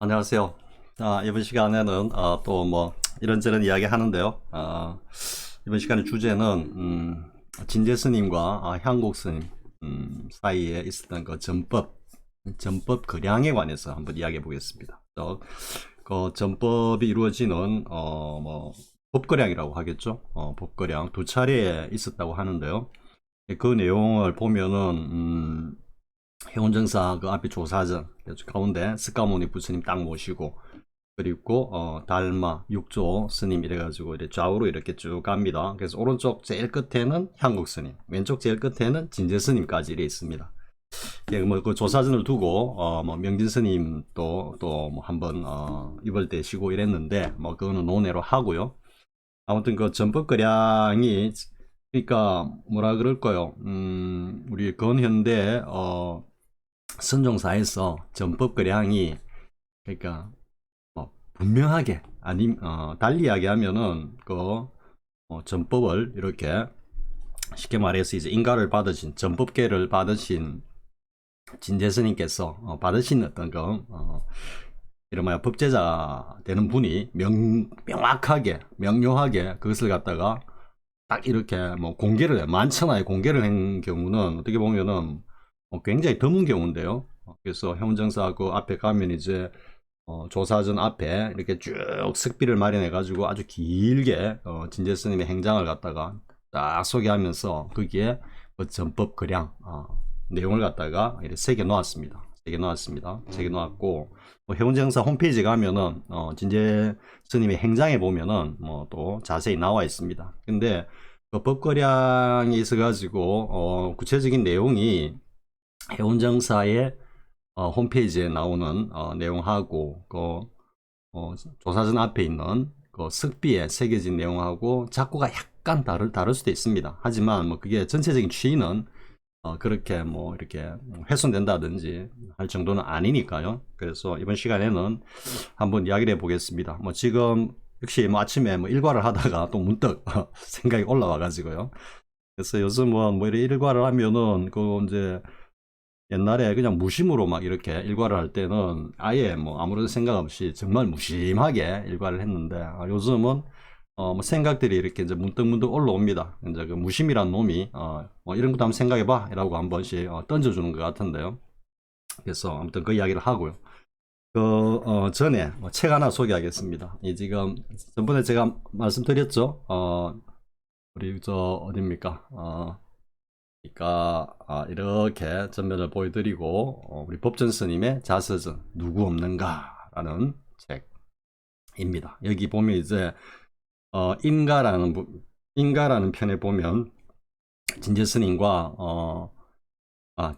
안녕하세요. 이번 시간에는 또 뭐 이런저런 이야기 하는데요. 이번 시간의 주제는 진제 스님과 향곡 스님 사이에 있었던 그 전법 거량에 관해서 한번 이야기해 보겠습니다. 그 전법이 이루어지는 뭐 법거량이라고 하겠죠. 법거량 두 차례에 있었다고 하는데요. 그 내용을 보면은 해운정사 그 앞에 조사전 가운데 스카모니 부처님 딱 모시고, 그리고 달마 육조 스님 이래가지고 이렇게 좌우로 이렇게 쭉 갑니다. 그래서 오른쪽 제일 끝에는 향국 스님, 왼쪽 제일 끝에는 진제 스님까지 이래 있습니다. 예, 뭐그 조사전을 두고 뭐 명진 스님 또뭐 한번 입을 대시고 이랬는데, 뭐 그거는 논외로 하고요. 아무튼 그 전법거량이, 그러니까 뭐라 그럴까요? 우리 근현대 선종사에서 전법거량이, 그러니까 분명하게, 아니 달리 이야기하면은 그 전법을 이렇게 쉽게 말해서 이제 인가를 받으신, 전법계를 받으신 진제스님께서 받으신 어떤 그 이런 뭐야 법제자 되는 분이 명확하게 명료하게 그것을 갖다가 딱 이렇게 뭐 공개를 해, 만천하에 공개를 한 경우는 어떻게 보면은 굉장히 드문 경우인데요. 그래서 해운정사 그 앞에 가면 이제 조사전 앞에 이렇게 쭉 석비를 마련해 가지고 아주 길게 진제 스님의 행장을 갖다가 딱 소개하면서 거기에 그 전법 거량 내용을 갖다가 이렇게 새겨 놓았습니다. 새겨 놓았고, 뭐 해운정사 홈페이지 가면은 진제 스님의 행장에 보면은 뭐 또 자세히 나와 있습니다. 근데 그 법거량이 있어 가지고 구체적인 내용이 해운정사의 홈페이지에 나오는 내용하고 그 조사전 앞에 있는 그 석비에 새겨진 내용하고 작고가 약간 다를 수도 있습니다. 하지만 뭐 그게 전체적인 취지는 그렇게 뭐 이렇게 훼손된다든지 할 정도는 아니니까요. 그래서 이번 시간에는 한번 이야기를 해보겠습니다. 뭐 지금 역시 뭐 아침에 뭐 일과를 하다가 또 문득 생각이 올라와 가지고요. 그래서 요즘 뭐 이렇게 일과를 하면은 그 이제 옛날에 그냥 무심으로 막 이렇게 일과를 할 때는 아예 뭐 아무런 생각 없이 정말 무심하게 일과를 했는데, 요즘은 뭐 생각들이 이렇게 이제 문득문득 올라옵니다. 이제 그 무심이란 놈이 뭐 이런 것도 한번 생각해봐 라고 한 번씩 던져주는 것 같은데요. 그래서 아무튼 그 이야기를 하고요. 그 전에 책 하나 소개하겠습니다. 이 지금 전번에 제가 말씀드렸죠. 우리 저 어딥니까? 그러니까 이렇게 전면을 보여드리고, 우리 법전 스님의 자서전 누구 없는가라는 책입니다. 여기 보면 이제 인가라는 편에 보면 진제 스님과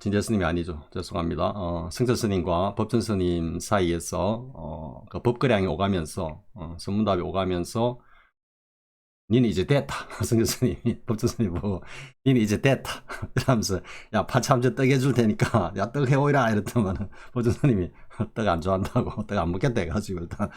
진제 스님이 아니죠, 죄송합니다. 승철 스님과 법전 스님 사이에서 그 법거량이 오가면서 선문답이 오가면서 니는 이제 됐다. 성교수님이, 법조스님 보고, 니는 이제 됐다. 이러면서, 야, 파참제 떡 해줄 테니까, 야, 떡 해오이라. 이랬더만은, 법조스님이 떡 안 좋아한다고, 떡 안 먹겠다 해가지고, 일단,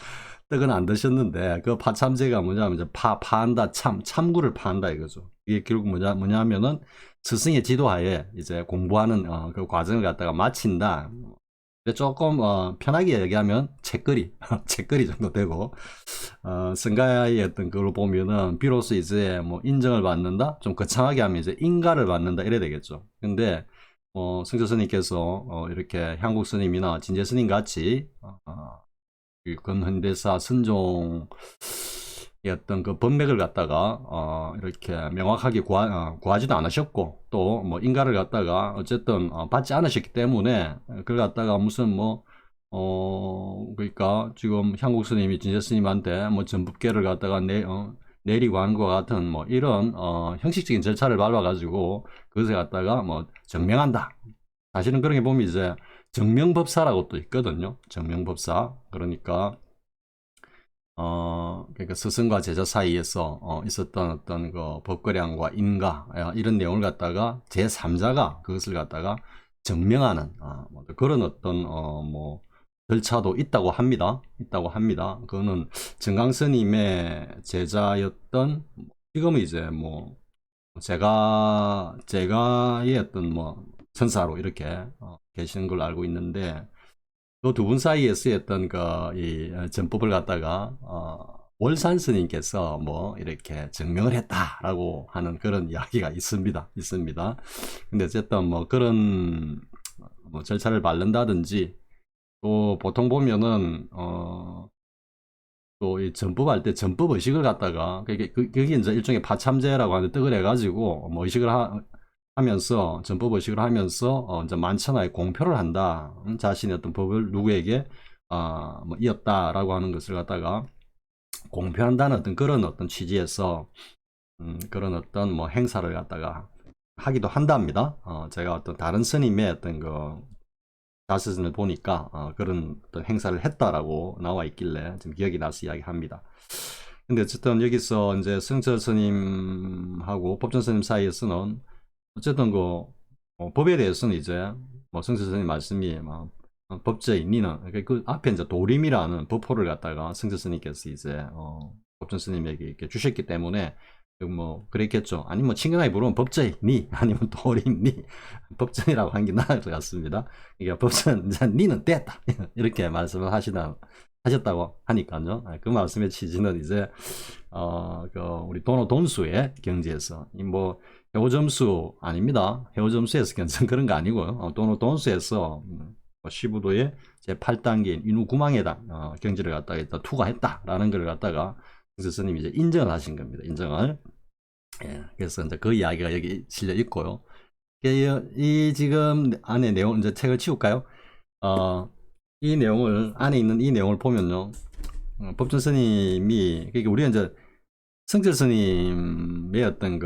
떡은 안 드셨는데, 그 파참제가 뭐냐면, 이제 파한다, 참구를 파한다 이거죠. 이게 결국 뭐냐면은, 스승의 지도하에 이제 공부하는, 그 과정을 갖다가 마친다. 조금 편하게 얘기하면 책거리 책거리 정도 되고, 승가의 어떤 그걸 보면은 비로소 이제 뭐 인정을 받는다, 좀 거창하게 하면 이제 인가를 받는다 이래 되겠죠. 근데 승조 스님께서 이렇게 향국 스님이나 진제 스님 같이 이 근현대사 선종의 어떤 그 법맥을 갖다가 이렇게 명확하게 구하지도 않으셨고, 또 뭐 인가를 갖다가 어쨌든 받지 않으셨기 때문에, 그걸 갖다가 무슨 뭐 그러니까 지금 향국 스님이 진제 스님한테 뭐 전법계를 갖다가 내리고 한 것 같은 뭐 이런 형식적인 절차를 밟아 가지고 그것을 갖다가 뭐 증명한다. 사실은 그런 게 보면 이제 정명법사라고 또 있거든요. 정명법사. 그러니까 그러니까 스승과 제자 사이에서 있었던 어떤 그 법거량과 인가, 이런 내용을 갖다가 제3자가 그것을 갖다가 증명하는 뭐 그런 어떤 뭐 절차도 있다고 합니다. 그거는 정강 스님의 제자였던, 지금은 이제 뭐 제가의 어떤 뭐 선사로 이렇게 계시는 걸로 알고 있는데, 또 두 분 사이에 쓰였던 이 전법을 갖다가 월산 스님께서 뭐 이렇게 증명을 했다라고 하는 그런 이야기가 있습니다. 근데 어쨌든 뭐 그런 뭐 절차를 밟는다든지, 또 보통 보면은 또 이 전법할 때 전법 의식을 갖다가 그게 이제 일종의 파참제라고 하는데, 떡을 해가지고 뭐 의식을 하면서 전법 의식을 하면서 이제 만천하에 공표를 한다. 자신의 어떤 법을 누구에게 뭐 이었다라고 하는 것을 갖다가 공표한다는 그런 취지에서 그런 뭐 행사를 갖다가 하기도 한답니다. 제가 다른 스님의 자서전을 보니까 그런 행사를 했다라고 나와 있길래 지금 기억이 나서 이야기합니다. 근데 어쨌든 여기서 이제 승철 스님하고 법전 스님 사이에서는 어쨌든 법에 대해서는 이제 뭐 승철 스님 말씀이 법제인 니는 그 앞에 이제 도림이라는 법호를 갖다가 승철 스님께서 이제 법전 스님에게 이렇게 주셨기 때문에 뭐 그랬겠죠. 아니면 뭐 친근하게 부르면 법제니 아니면 도림니, 법전이라고 한 게 나을 것 같습니다. 그러니까 법전 니는 됐다 이렇게 말씀을 하셨다고 하니까요. 그 말씀의 취지는 이제 우리 도노 돈수의 경지에서 뭐 해오점수 아닙니다. 해오점수에서 그런 거 아니고요. 도노 돈수에서 시부도의 제 8단계인 인후구망에다 경지를 갖다가 일단 투과했다라는 걸 갖다가 스님이 이제 인정을 하신 겁니다. 인정을. 예, 그래서 이제 그 이야기가 여기 실려 있고요. 이 지금 안에 내용, 이제 책을 치울까요? 이 내용을, 안에 있는 이 내용을 보면요. 법전 스님이, 그러니까 우리가 이제 성철 스님의 어떤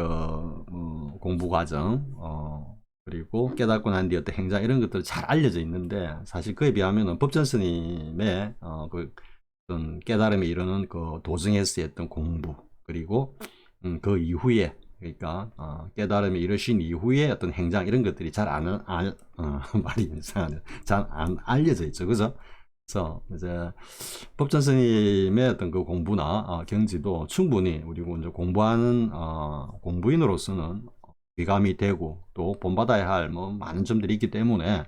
공부 과정, 그리고 깨닫고 난 뒤 어떤 행장, 이런 것들이 잘 알려져 있는데, 사실 그에 비하면은 법전 스님의 어떤 깨달음에 이르는 도정에 쓰였던 공부, 그리고 그 이후에, 그러니까 깨달음에 이르신 이후에 어떤 행장, 이런 것들이 잘 말이 이상하네, 잘 안 알려져 있죠, 그죠? 그래서 이제 법전 스님의 어떤 공부나 경지도 충분히 우리 이제 공부하는 공부인으로서는 귀감이 되고, 또 본받아야 할 뭐 많은 점들이 있기 때문에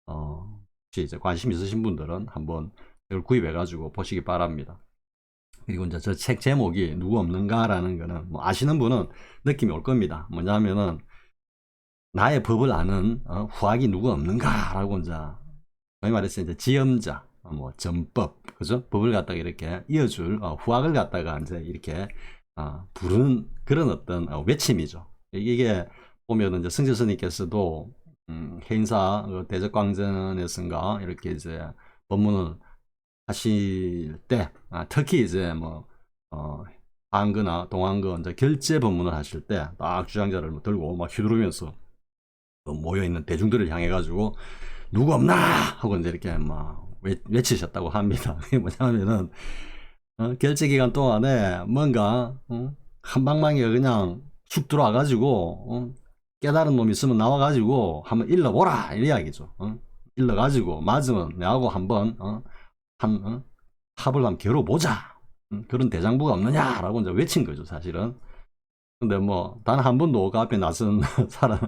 혹시 이제 관심 있으신 분들은 한번 이걸 구입해 가지고 보시기 바랍니다. 그리고 이제 저 책 제목이 누구 없는가라는 거는 뭐 아시는 분은 느낌이 올 겁니다. 뭐냐면은 나의 법을 아는 후학이 누구 없는가라고, 이제 저희 말해서 이제 지엄자, 뭐 전법, 그죠? 법을 갖다가 이렇게 이어줄 후학을 갖다가 이제 이렇게 부르는 그런 어떤 외침이죠. 이게 보면은 이제 승철 스님께서도 해인사 대적광전에선가 이렇게 이제 법문을 하실 때, 특히 이제 뭐 한거나 동한거 이제 결제 법문을 하실 때 딱 주장자를 들고 막 휘두르면서 모여 있는 대중들을 향해 가지고 누구 없나 하고 이제 이렇게 막 외치셨다고 합니다. 그게 뭐냐면은 결제 기간 동안에 뭔가 한 방망이가 그냥 쑥 들어와 가지고 깨달은 놈이 있으면 나와 가지고 한번 일러보라, 이 이야기죠. 일러 가지고 맞으면 내하고 한번 합을 한번 겨뤄보자. 그런 대장부가 없느냐라고 이제 외친 거죠, 사실은. 근데 뭐 단 한 번도 그 앞에 나선 사람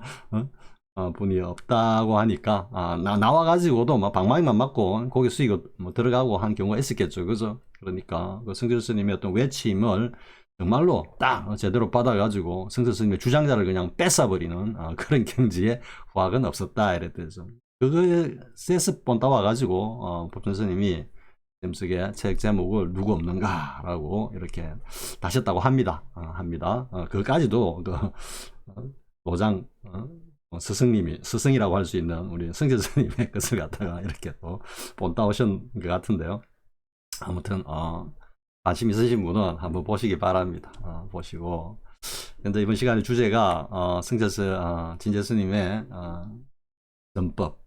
분이 없다고 하니까 나와가지고도 막 방망이만 맞고 고개 숙이고 뭐 들어가고 한 경우가 있었겠죠, 그죠? 그러니까 그 승철 스님의 어떤 외침을 정말로 딱 제대로 받아가지고 승철 스님의 주장자를 그냥 뺏어버리는 그런 경지에 후학은 없었다, 이랬대죠. 그거에서 본따 와가지고 법전 스님이 샘속의 책 제목을 누구 없는가라고 이렇게 다셨다고 합니다. 그까지도 노장 스승이라고 할 수 있는 우리 승철 스님의 것을 갖다가 이렇게 또 본따 오신 것 같은데요. 아무튼 관심 있으신 분은 한번 보시기 바랍니다. 보시고, 근데 이번 시간의 주제가 진재 스님의 전법,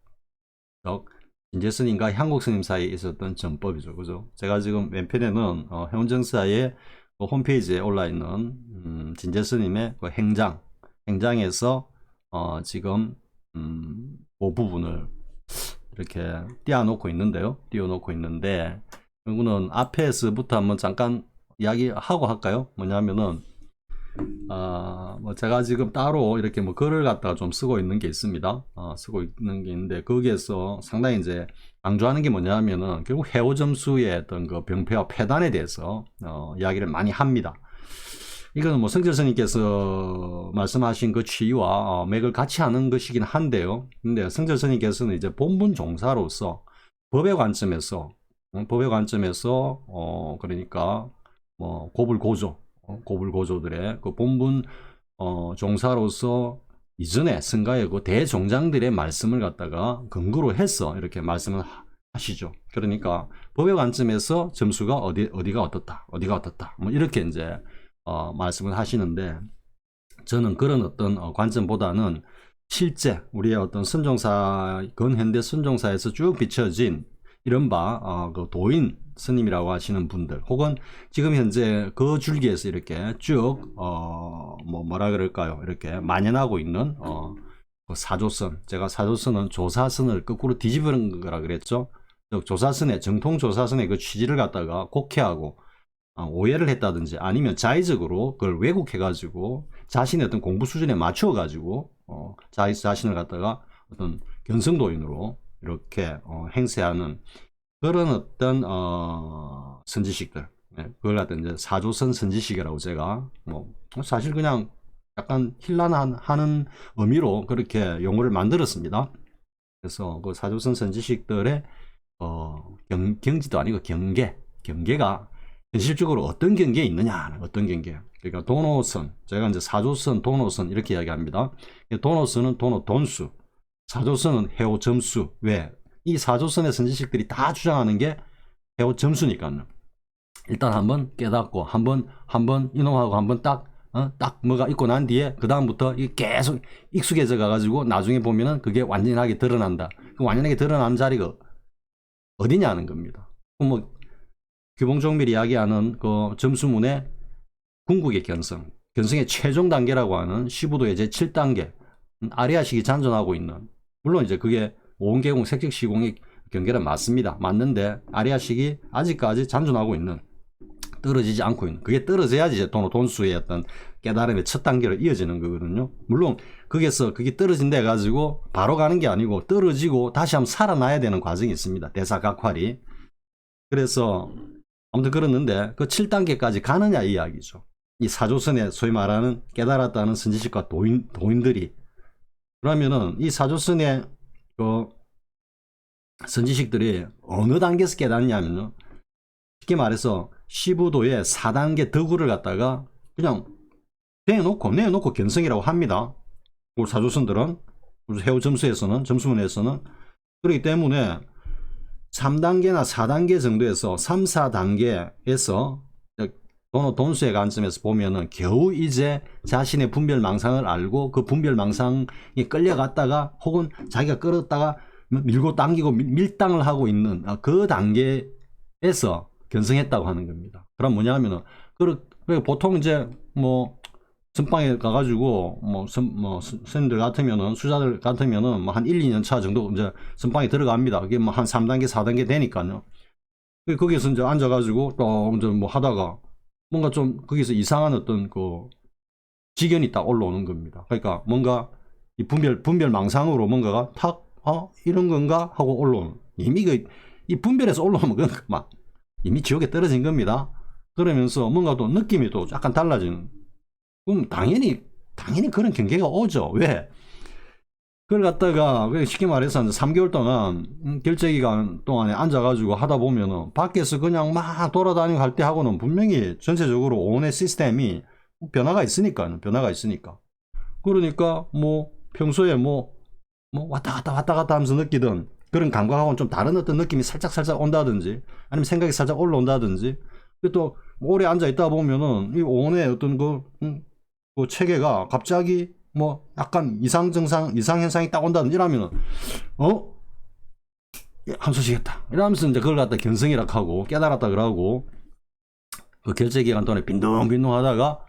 진재 스님과 향국 스님 사이에 있었던 전법이죠, 그죠? 제가 지금 왼편에는 해운정사의 홈페이지에 올라 있는 진재 스님의 행장에서 지금 그 부분을 이렇게 띄워놓고 있는데 이거는 앞에서부터 한번 잠깐 이야기하고 할까요? 뭐냐면은 뭐 제가 지금 따로 이렇게 뭐 글을 갖다가 좀 쓰고 있는 게 있습니다. 쓰고 있는 게 있는데 거기에서 상당히 이제 강조하는 게 뭐냐면은 결국 해오 점수의 어떤 그 병폐와 폐단에 대해서 이야기를 많이 합니다. 이거는 뭐 성철 스님께서 말씀하신 그 취의와 맥을 같이 하는 것이긴 한데요. 근데 성철 스님께서는 이제 본분 종사로서 법의 관점에서 그러니까 뭐 고불고조들의 그 본분 종사로서 이전에 승가의 그 대종장들의 말씀을 갖다가 근거로 해서 이렇게 말씀을 하시죠. 그러니까 법의 관점에서 점수가 어디가 어떻다 뭐 이렇게 이제 말씀을 하시는데, 저는 그런 어떤 관점보다는 실제 우리의 어떤 선종사, 근현대 선종사에서 쭉 비춰진 이른바 그 도인 스님이라고 하시는 분들, 혹은 지금 현재 그 줄기에서 이렇게 쭉 뭐라 그럴까요, 이렇게 만연하고 있는 그 사조선, 제가 사조선은 조사선을 거꾸로 뒤집은 거라 그랬죠. 조사선의, 정통 조사선의 그 취지를 갖다가 곡해하고 오해를 했다든지 아니면 자의적으로 그걸 왜곡해 가지고 자신의 어떤 공부 수준에 맞춰 가지고 자신을 갖다가 어떤 견성도인으로 이렇게 행세하는 그런 어떤 선지식들, 그걸 갖다 이제 사조선 선지식이라고 제가 뭐 사실 그냥 약간 힐난하는 의미로 그렇게 용어를 만들었습니다. 그래서 그 사조선 선지식들의 경지도 아니고 경계가 현실적으로 어떤 경계에 있느냐, 어떤 경계. 그러니까 도노선, 제가 이제 사조선, 도노선 이렇게 이야기합니다. 도노선은 돈수, 사조선은 해오 점수. 왜? 이 사조선의 선지식들이 다 주장하는 게 해오 점수니까요. 일단 한번 깨닫고 한번 이놈하고 한번 딱 뭐가 있고 난 뒤에 그 다음부터 계속 익숙해져 가지고 나중에 보면은 그게 완전하게 드러난다. 그 완전하게 드러나는 자리가 어디냐는 겁니다. 뭐 규봉종밀이 이야기하는 그 점수문의 궁극의 견성의 최종 단계라고 하는 시부도의 제 7단계 아리아식이 잔존하고 있는, 물론 이제 그게 오온계공 색적시공의 경계는 맞습니다. 맞는데 아리아식이 아직까지 잔존하고 있는, 떨어지지 않고 있는, 그게 떨어져야지 이제 돈수의 어떤 깨달음의 첫 단계로 이어지는 거거든요. 물론 거기서 그게 떨어진다 해가지고 바로 가는 게 아니고 떨어지고 다시 한번 살아나야 되는 과정이 있습니다. 대사각활이. 그래서 아무튼 그렇는데 그 7단계까지 가느냐 이 이야기죠. 이 사조선에 소위 말하는 깨달았다는 선지식과 도인들이, 그러면은 이 사조선의 그 선지식들이 어느 단계에서 깨닫냐면요, 쉽게 말해서 시부도의 4단계 덕구를 갖다가 그냥 내놓고 견성이라고 합니다. 우리 사조선들은, 해오 점수에서는, 점수문에서는. 그렇기 때문에 3단계나 4단계 정도에서 3, 4단계에서 돈수의 관점에서 보면은 겨우 이제 자신의 분별망상을 알고 그 분별망상에 끌려갔다가 혹은 자기가 끌었다가 밀고 당기고 밀당을 하고 있는 그 단계에서 견성했다고 하는 겁니다. 그럼 뭐냐면은 보통 이제 뭐 선방에 가가지고 스님들 같으면은, 수자들 같으면은 뭐 한 1, 2년 차 정도 이제 선방에 들어갑니다. 그게 뭐 한 3단계, 4단계 되니까요. 거기서 이제 앉아가지고 또 이제 뭐 하다가 뭔가 좀 거기서 이상한 어떤 그 지견이 딱 올라오는 겁니다. 그러니까 뭔가 이 분별망상으로 뭔가가 탁, 이런 건가? 하고 올라오는. 이미 이 분별에서 올라오면 그건 막 이미 지옥에 떨어진 겁니다. 그러면서 뭔가 또 느낌이 또 약간 달라지는. 그럼 당연히 그런 경계가 오죠. 왜? 그걸 갖다가 쉽게 말해서 3개월 동안 결제기간 동안에 앉아가지고 하다 보면은 밖에서 그냥 막 돌아다니고 할 때 하고는 분명히 전체적으로 오온의 시스템이 변화가 있으니까. 그러니까 뭐 평소에 뭐 왔다 갔다 하면서 느끼던 그런 감각하고는 좀 다른 어떤 느낌이 살짝 온다든지 아니면 생각이 살짝 올라온다든지, 또 오래 앉아 있다 보면은 이 오온의 어떤 그 체계가 갑자기 뭐 약간 이상 현상이 딱 온다든지 이러면은 함수 시겠다 이러면서 이제 그걸 갖다 견성이라 하고 깨달았다 그러고, 그 결제 기간 동안에 빈둥빈둥 하다가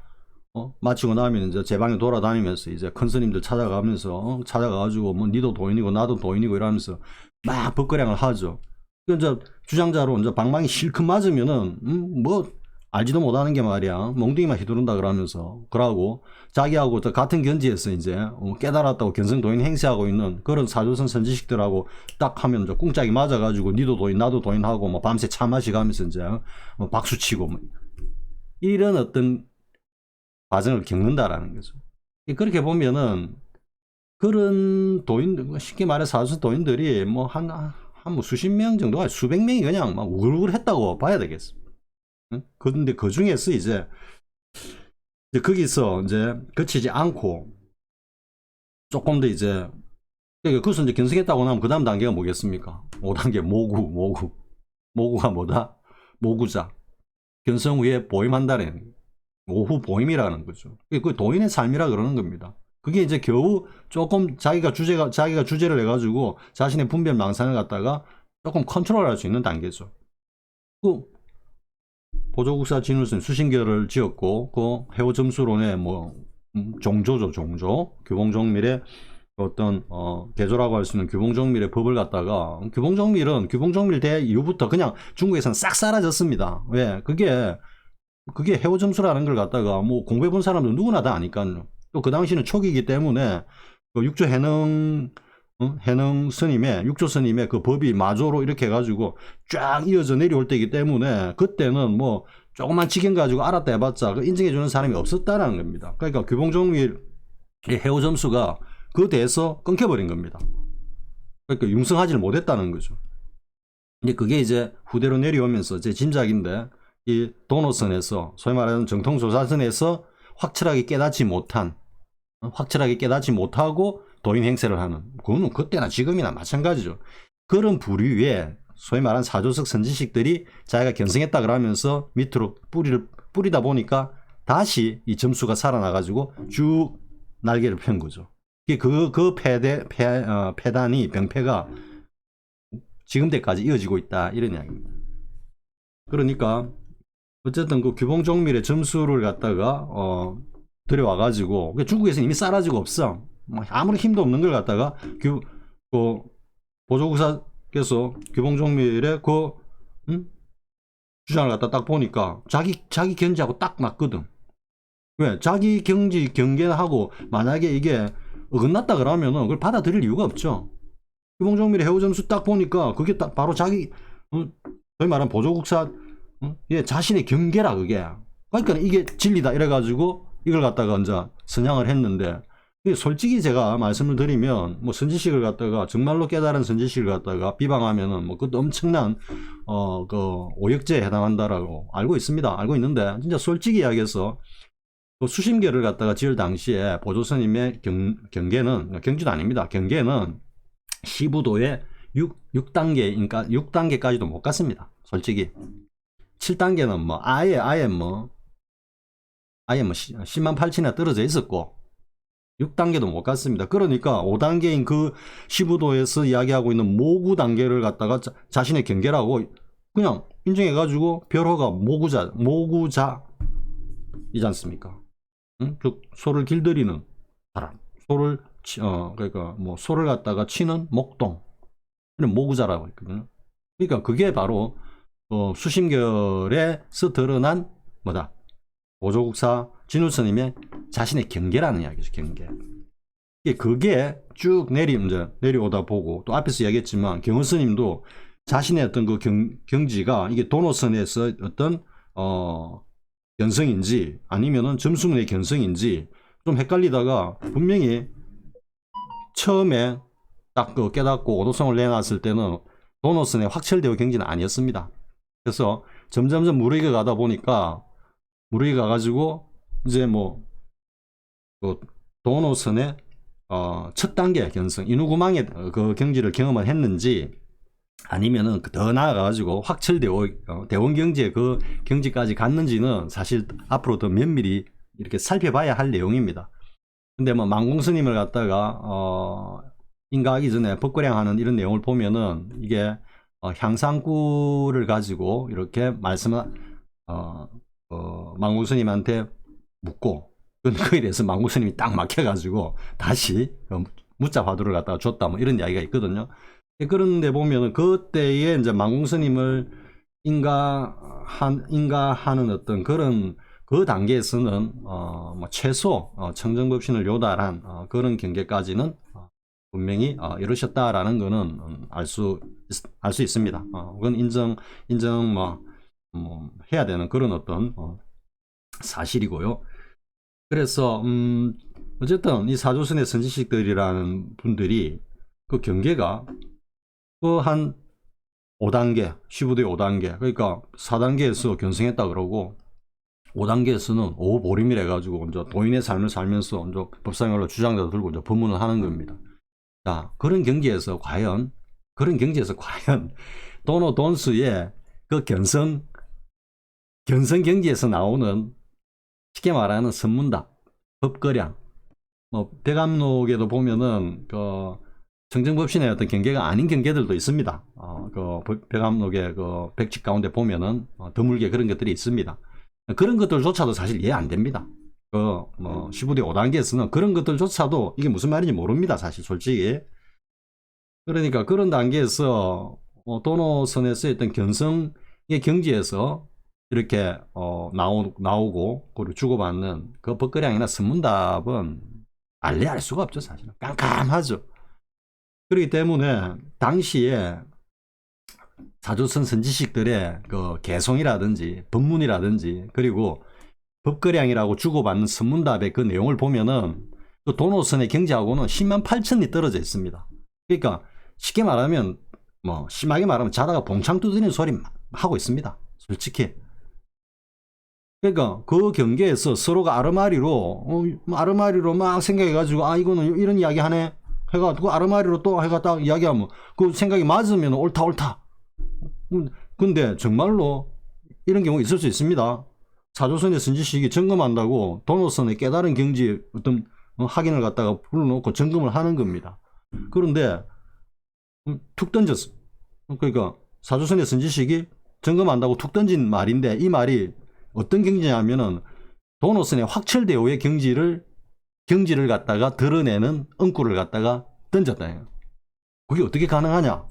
마치고 나면 이제 제 방에 돌아다니면서 이제 큰 스님들 찾아가면서 찾아가가지고 뭐 니도 도인이고 나도 도인이고 이러면서 막 법거량을 하죠. 그 이제 주장자로 이제 방망이 실컷 맞으면은 뭐 알지도 못하는 게 말이야 몽둥이만 휘두른다 그러면서 그러고 자기하고 또 같은 견지에서 이제 깨달았다고 견성도인 행세하고 있는 그런 사조선 선지식들하고 딱 하면 저 꿍짝이 맞아가지고 니도 도인 나도 도인하고 뭐 밤새 차 마시가면서 이제 뭐 박수치고 뭐 이런 어떤 과정을 겪는다라는 거죠. 그렇게 보면은 그런 도인들 쉽게 말해 사조선 도인들이 뭐 한 수십 명 정도가 수백 명이 그냥 막 우글우글 했다고 봐야 되겠어. 응? 근데 그 중에서 이제 거기서 이제 그치지 않고 조금 더 이제 그것은 이제 견성했다고 나면 그 다음 단계가 뭐겠습니까? 5단계 모구가 뭐다? 모구자 견성 후에 보임한다는 오후 보임이라는 거죠. 그 도인의 삶이라 그러는 겁니다. 그게 이제 겨우 조금 자기가 주제를 해가지고 자신의 분별 망상을 갖다가 조금 컨트롤할 수 있는 단계죠. 그 보조국사 진울선 수신결을 지었고 그 해오 점수론의 뭐 종조죠. 종조 규봉종밀의 어떤 개조라고 할 수 있는 규봉종밀의 법을 갖다가 규봉종밀 대 이후부터 그냥 중국에서는 싹 사라졌습니다. 왜? 그게 해오 점수라는 걸 갖다가 뭐 공부해 본 사람들 누구나 다 아니까요. 또 그 당시는 초기이기 때문에 그 육조 해능 스님의 육조 스님의 그 법이 마조로 이렇게 해가지고 쫙 이어져 내려올 때이기 때문에 그때는 뭐 조그만 지경 가지고 알았다 해봤자 그 인정해주는 사람이 없었다라는 겁니다. 그러니까 규봉종밀 해오 점수가 그 대에서 끊겨버린 겁니다. 그러니까 융성하지를 못했다는 거죠. 근데 그게 이제 후대로 내려오면서 제 짐작인데 이 도노선에서 소위 말하는 정통조사선에서 확실하게 깨닫지 못하고 도인 행세를 하는 그거는 그때나 지금이나 마찬가지죠. 그런 부류의 소위 말하는 사조석 선지식들이 자기가 견성했다 그러면서 밑으로 뿌리다 보니까 다시 이 점수가 살아나가지고 쭉 날개를 편 거죠. 그 폐단이 병폐가 지금 때까지 이어지고 있다 이런 이야기입니다. 그러니까 어쨌든 그 규봉종밀의 점수를 갖다가 들여와가지고 중국에서는 이미 싸라지고 없어. 아무리 힘도 없는 걸 갖다가 보조국사께서 규봉종밀의 주장을 갖다 딱 보니까 자기 견지하고 딱 맞거든. 왜? 자기 경계하고 만약에 이게 어긋났다 그러면은 그걸 받아들일 이유가 없죠. 규봉종밀의 해오 점수 딱 보니까 그게 딱 바로 자기 소위 말하는 보조국사 자신의 경계라 그게. 그러니까 이게 진리다 이래가지고 이걸 갖다가 이제 선양을 했는데 솔직히 제가 말씀을 드리면 뭐 선지식을 갖다가 정말로 깨달은 선지식을 갖다가 비방하면은 뭐 그것도 엄청난 그 오역죄에 해당한다라고 알고 있는데 진짜 솔직히 이야기해서 그 수심계를 갖다가 지을 당시에 보조스님의 경계는 경지도 아닙니다. 경계는 시부도의 6단계까지도 못 갔습니다. 솔직히 7단계는 뭐 아예 10만 8천이나 떨어져 있었고 6단계도 못 갔습니다. 그러니까 5단계인 그 시부도에서 이야기하고 있는 모구 단계를 갖다가 자신의 경계라고 그냥 인정해가지고 별호가 모구자이지 않습니까? 즉 소를 길들이는 사람, 그러니까 뭐 소를 갖다가 치는 목동, 이런 모구자라고 했거든요. 그러니까 그게 바로 수심결에서 드러난 뭐다? 보조국사 진울스님의 자신의 경계라는 이야기죠. 경계. 그게 쭉 내려오다 보고 또 앞에서 이야기했지만 경허스님도 자신의 어떤 그 경지가 이게 도노선에서 어떤 견성인지 아니면은 점수문의 견성인지 좀 헷갈리다가 분명히 처음에 딱 그 깨닫고 오도성을 내놨을 때는 도노선의 확철되어 경지는 아니었습니다. 그래서 점점점 무르익어 가다 보니까 무르익어 가가지고 이제 뭐 그 도노선의 첫 단계 견성 인후구망의 그 경지를 경험을 했는지 아니면은 더 나아가가지고 확철되어 대원경지의 그 경지까지 갔는지는 사실 앞으로 더 면밀히 이렇게 살펴봐야 할 내용입니다. 근데 뭐 망공스님을 갖다가 인가하기 전에 법거량하는 이런 내용을 보면은 이게 향상구를 가지고 이렇게 말씀을 망공스님한테 묻고 그거에 대해서 망공스님이 딱 막혀가지고 다시 무자 화두를 갖다가 줬다 뭐 이런 이야기가 있거든요. 그런데 보면은 그때에 이제 망공스님을 인가 하는 어떤 그런 그 단계에서는 뭐 최소 청정법신을 요달한 그런 경계까지는 분명히 이루셨다라는 거는 알 수 있습니다. 그건 인정 해야 되는 그런 어떤 사실이고요. 그래서 어쨌든 이 사조선의 선지식들이라는 분들이 그 경계가 그 한 5단계, 시부대 5단계, 그러니까 4단계에서 견성했다 그러고 5단계에서는 오보림이라 해가지고 이제 도인의 삶을 살면서 이제 법상으로 주장자 들고 이제 법문을 하는 겁니다. 자, 그런 경지에서 과연 도노 돈수의 그 견성 경지에서 나오는 쉽게 말하는 선문답, 법거량, 뭐 백암록에도 보면은 그 청정법신의 어떤 경계가 아닌 경계들도 있습니다. 그 백암록의 그 백칙 가운데 보면은 드물게 그런 것들이 있습니다. 그런 것들조차도 사실 이해 안 됩니다. 그 뭐 시부대 5단계에서는 그런 것들조차도 이게 무슨 말인지 모릅니다. 사실 솔직히. 그러니까 그런 단계에서 도노선에 쓰였던 견성의 경지에서 이렇게 나오고 그리고 주고받는 그 법거량이나 선문답은 알 수가 없죠. 사실은 깜깜하죠. 그렇기 때문에 당시에 사조선 선지식들의 그 개송이라든지 법문이라든지 그리고 법거량이라고 주고받는 선문답의 그 내용을 보면은 그 도노선의 경지하고는 10만 8천리 떨어져 있습니다. 그러니까 쉽게 말하면 뭐 심하게 말하면 자다가 봉창 두드리는 소리 하고 있습니다. 솔직히. 그러니까 그 경계에서 서로가 아르마리로 막 생각해가지고 이거는 이런 이야기 하네 해가 그 아르마리로 또 해가 딱 이야기하면 그 생각이 맞으면 옳다. 근데 정말로 이런 경우 있을 수 있습니다. 사조선의 선지식이 점검한다고 도노선의 깨달은 경지의 어떤 확인을 갖다가 불러놓고 점검을 하는 겁니다. 그런데 툭 던졌어. 그러니까 사조선의 선지식이 점검한다고 툭 던진 말인데 이 말이 어떤 경지냐면은 도노선의 확철대오의 경지를 갖다가 드러내는 응구를 갖다가 던졌다. 그게 어떻게 가능하냐?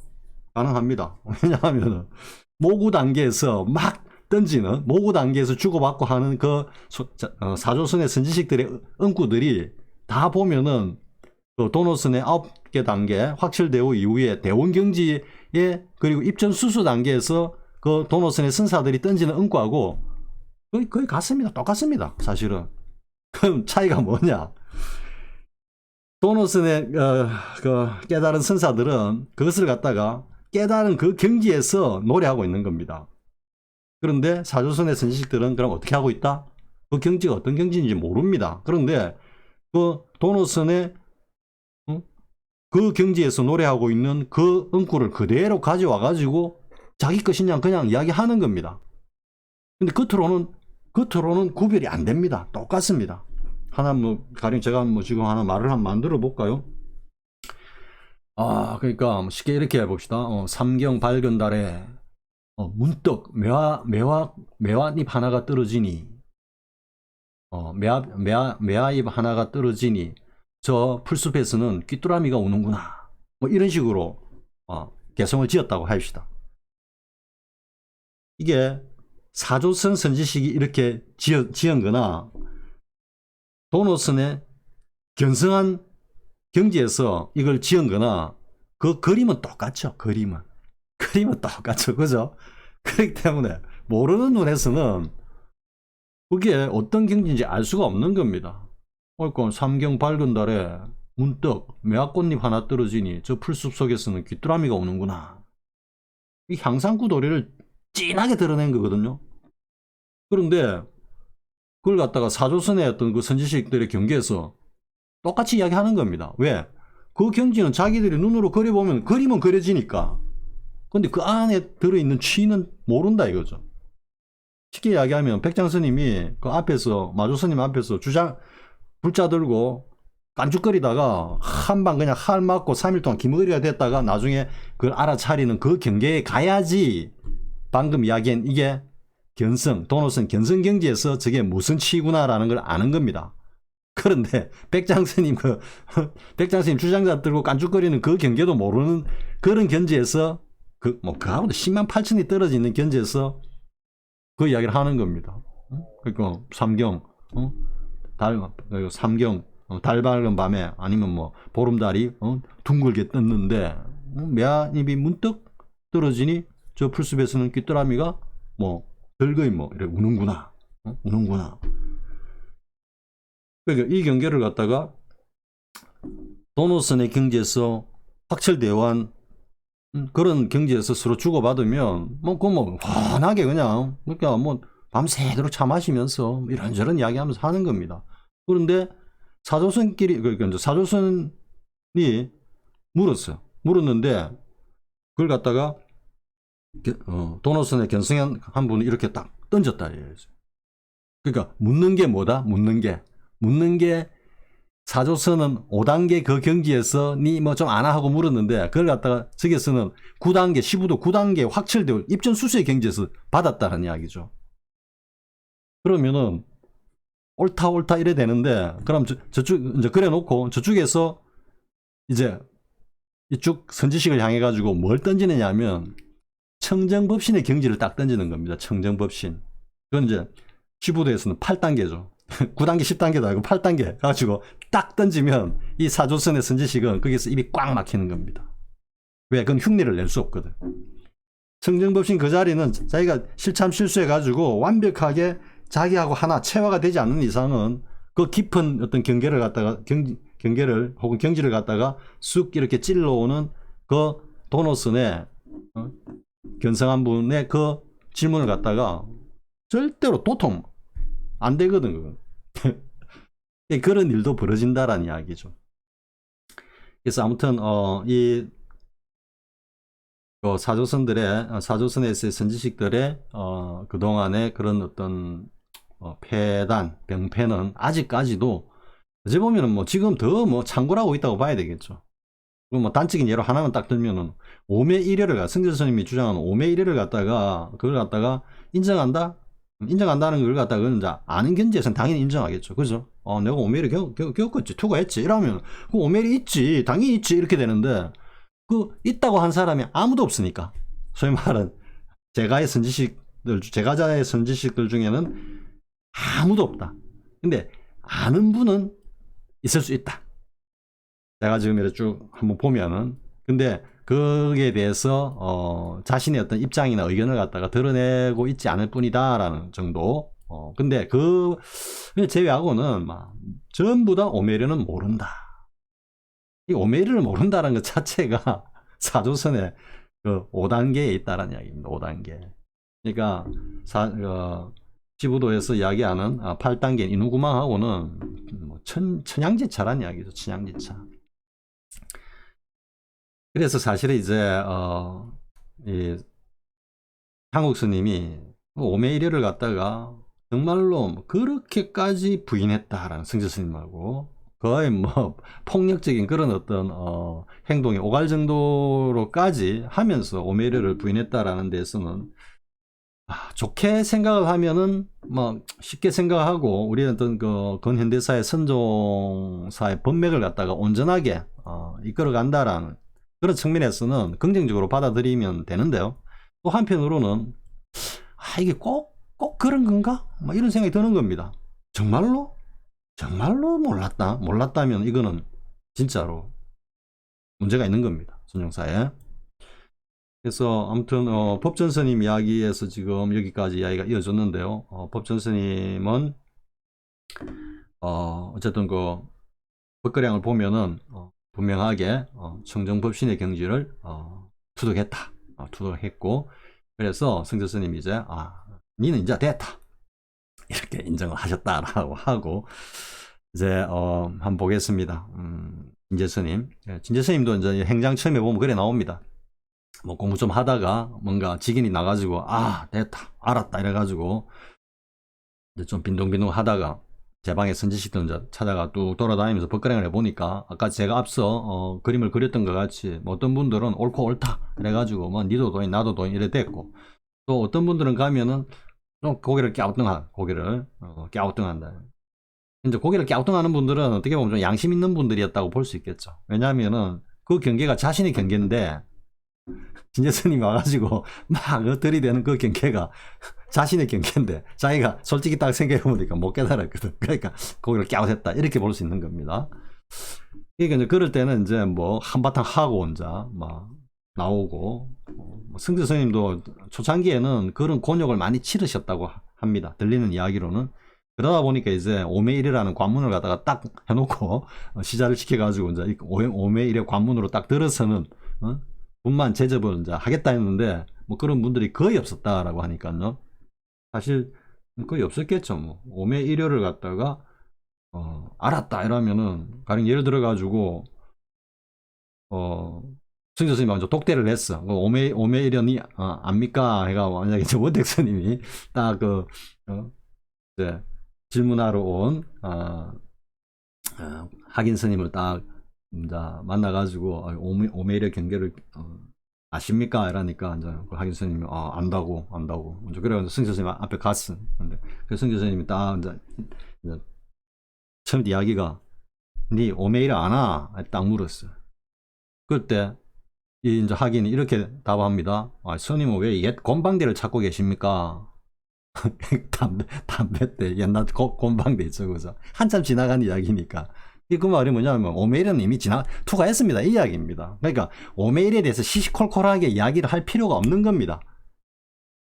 가능합니다. 왜냐하면 모구 단계에서 막 던지는 모구 단계에서 주고받고 하는 그 사조선의 선지식들의 응구들이 다 보면은 그 도노선의 9개 단계 확철대오 이후에 대원경지에 그리고 입전수수 단계에서 그 도노선의 선사들이 던지는 응구하고 거의 같습니다. 똑같습니다. 사실은. 그럼 차이가 뭐냐? 도노선의 그 깨달은 선사들은 그것을 갖다가 깨달은 그 경지에서 노래하고 있는 겁니다. 그런데 사조선의 선지식들은 그럼 어떻게 하고 있다? 그 경지가 어떤 경지인지 모릅니다. 그런데 그 도노선의 그 경지에서 노래하고 있는 그 응구를 그대로 가져와 가지고 자기 것이냐 그냥 이야기하는 겁니다. 근데 겉으로는 구별이 안 됩니다. 똑같습니다. 하나 가령 제가 지금 하나 말을 한번 만들어 볼까요? 그러니까 쉽게 이렇게 해봅시다. 삼경 밝은 달에 문득 매화잎 하나가 떨어지니 매화잎 하나가 떨어지니 저 풀숲에서는 귀뚜라미가 우는구나. 뭐 이런 식으로 개성을 지었다고 합시다. 이게 사조선 선지식이 이렇게 지은 거나 도노선의 견성한 경지에서 이걸 지은 거나 그 그림은 똑같죠. 그림은 똑같죠. 그죠? 그렇기 때문에 모르는 눈에서는 그게 어떤 경지인지 알 수가 없는 겁니다. 그러니까 삼경 밝은 달에 문득 매화꽃잎 하나 떨어지니 저 풀숲 속에서는 귀뚜라미가 오는구나. 이 향상구 도리를 진하게 드러낸 거거든요. 그런데 그걸 갖다가 사조선의 어떤 그 선지식들의 경계에서 똑같이 이야기하는 겁니다. 왜? 그 경지는 자기들이 눈으로 그려보면 그림은 그려지니까. 근데 그 안에 들어있는 취는 모른다 이거죠. 쉽게 이야기하면 백장스님이 그 앞에서 마조스님 앞에서 불자 들고 깐죽거리다가 한방 그냥 할 맞고 3일 동안 기머리가 됐다가 나중에 그걸 알아차리는 그 경계에 가야지 방금 이야기한 이게 도노선 견성 경지에서 저게 무슨 치구나라는 걸 아는 겁니다. 그런데 백장스님 주장자 들고 깐죽거리는 그 경계도 모르는 그런 경지에서 그 가운데 10만 8천이 떨어져 있는 경지에서 그 이야기를 하는 겁니다. 그러니까 삼경, 삼경, 달 밝은 밤에 아니면 뭐 보름달이 둥글게 떴는데 매한입이 문득 떨어지니 저 풀숲에서는 귀뚜라미가 뭐 즐거이 뭐 이래 우는구나, 우는구나. 그러니까 이 경계를 갖다가 도노선의 경지에서 확철되어 한 그런 경지에서 서로 주고받으면 뭐 환하게 그냥 그러니까 뭐 밤새도록 차 마시면서 이런저런 이야기하면서 하는 겁니다. 그런데 사조선끼리 그러니까 이제 사조선이 물었어요. 물었는데 그걸 갖다가 도노선의 견성한 한 분이 이렇게 딱 던졌다. 그러니까 묻는 게 뭐다? 묻는 게 사조선은 5단계 그 경지에서 니 뭐 좀 아나 하고 물었는데 그걸 갖다가 저기서는 9단계 15도 9단계 확철되어 입전수수의 경지에서 받았다는 이야기죠. 그러면은 옳다 이래 되는데 그럼 저쪽 이제 그래 놓고 저쪽에서 이제 이쪽 선지식을 향해 가지고 뭘 던지느냐 하면 청정법신의 경지를 딱 던지는 겁니다. 청정법신. 그건 이제 15도에서는 8단계죠. 9단계 10단계도 아니고 8단계 가지고 딱 던지면 이 사조선의 선지식은 거기서 입이 꽉 막히는 겁니다. 왜? 그건 흉내를 낼 수 없거든. 청정법신 그 자리는 자기가 실참 실수해 가지고 완벽하게 자기하고 하나 체화가 되지 않는 이상은 그 깊은 어떤 경계를 갖다가 경계를 혹은 경지를 갖다가 쑥 이렇게 찔러오는 그 도노선의 견성한 분의 그 질문을 갖다가 절대로 도통 안 되거든. 그런 일도 벌어진다라는 이야기죠. 그래서 아무튼 이 사조선에서의 선지식들의 그동안의 그런 어떤 폐단, 병폐는 아직까지도 어찌 보면은 뭐 지금 더 뭐 창궐하고 있다고 봐야 되겠죠. 그럼 뭐 단적인 예로 하나만 딱 들면은 오매일회를 승재 스님이 주장하는 오매일회를 갖다가 그걸 갖다가 인정한다는 걸 갖다가 이제 아는 견지에서는 당연히 인정하겠죠. 그죠? 내가 오매일회 겪었지, 투과했지. 이러면 그 오매일이 있지, 당연히 있지 이렇게 되는데 그 있다고 한 사람이 아무도 없으니까 소위 말하는 제가자의 선지식들 중에는 아무도 없다. 근데 아는 분은 있을 수 있다. 제가 지금 이렇게 쭉 한번 보면은 근데 거기에 대해서 자신의 어떤 입장이나 의견을 갖다가 드러내고 있지 않을 뿐이다라는 정도. 근데 그 제외하고는 막 전부 다 오매일회는 모른다. 이 오매일회를 모른다는 것 자체가 사조선의 그 5단계에 있다라는 이야기입니다. 5단계. 그러니까 15도에서 이야기하는 8단계 이누구망하고는 뭐 천양지차라는 이야기죠. 천양지차. 그래서 사실은 이제 이 한국 스님이 오매일회를 갖다가 정말로 그렇게까지 부인했다라는 승재 스님하고 거의 뭐 폭력적인 그런 어떤 행동이 오갈 정도로까지 하면서 오매일회를 부인했다라는 데서는 좋게 생각을 하면은 뭐 쉽게 생각하고 우리 어떤 그 근현대사의 선종사의 법맥을 갖다가 온전하게 이끌어 간다라는 그런 측면에서는 긍정적으로 받아들이면 되는데요. 또 한편으로는 이게 꼭 그런 건가? 뭐 이런 생각이 드는 겁니다. 정말로 몰랐다면 이거는 진짜로 문제가 있는 겁니다. 선종사에. 그래서 아무튼 법전스님 이야기에서 지금 여기까지 이야기가 이어졌는데요. 법전스님은 어쨌든 그 법거량을 보면은 분명하게 청정법신의 경지를 투득했고 그래서 승재스님이 이제 니는 이제 됐다 이렇게 인정을 하셨다라고 하고 이제 한번 보겠습니다. 진재스님, 진재스님도 이제 행장 처음에 보면 그래 나옵니다. 뭐 공부 좀 하다가 뭔가 직인이 나가지고 됐다 알았다 이래가지고 이제 좀 빈둥빈둥 하다가 제 방에 선지식들 이제 찾아가 뚝 돌아다니면서 법거량을 해보니까 아까 제가 앞서 그림을 그렸던 것 같이 뭐 어떤 분들은 옳고 옳다 그래가지고 뭐 니도 도인 나도 도인 이래 됐고 또 어떤 분들은 가면은 좀 고개를 갸우뚱한다. 이제 고개를 갸우뚱하는 분들은 어떻게 보면 좀 양심 있는 분들이었다고 볼 수 있겠죠. 왜냐하면은 그 경계가 자신의 경계인데 진예스님이 와가지고 막 들이대는 그 경계가 자신의 경계인데 자기가 솔직히 딱 생각해보니까 못 깨달았거든. 그러니까 거기를 깨우쳤다 이렇게 볼 수 있는 겁니다. 그러니까 이제 그럴 때는 이제 뭐 한바탕 하고 혼자 막 나오고 승재 스님도 초창기에는 그런 곤욕을 많이 치르셨다고 합니다. 들리는 이야기로는. 그러다 보니까 이제 오매일이라는 관문을 갖다가 딱 해놓고 시자를 시켜가지고 이제 오매일의 관문으로 딱 들어서는 분만 제접을 이제 하겠다 했는데 뭐 그런 분들이 거의 없었다라고 하니까요. 사실 거의 없었겠죠. 뭐 오매일효를 갖다가 알았다 이러면은 가령 예를 들어 가지고 승재 스님이 먼저 독대를 했어. 오매일효니 압니까? 해가 만약에 원택 스님이 딱 이제 질문하러 온 학인 스님을 딱 이제 만나가지고 오매일효 경계를 아십니까? 이러니까 이제 그 학인 스님이 안다고 이제 그래가지고 승재 스님 앞에 갔어. 근데 그 승재 스님이 딱 이제 처음 이야기가 니 오메일 아나? 딱 물었어. 그때 이제 학인이 이렇게 답합니다. 스님은 왜 옛 곤방대를 찾고 계십니까? 담배 때 옛날 곤방대 있죠, 그죠? 한참 지나간 이야기니까. 그 말이 뭐냐면 오메일은 이미 투과했습니다 이 이야기입니다. 그러니까 오메일에 대해서 시시콜콜하게 이야기를 할 필요가 없는 겁니다.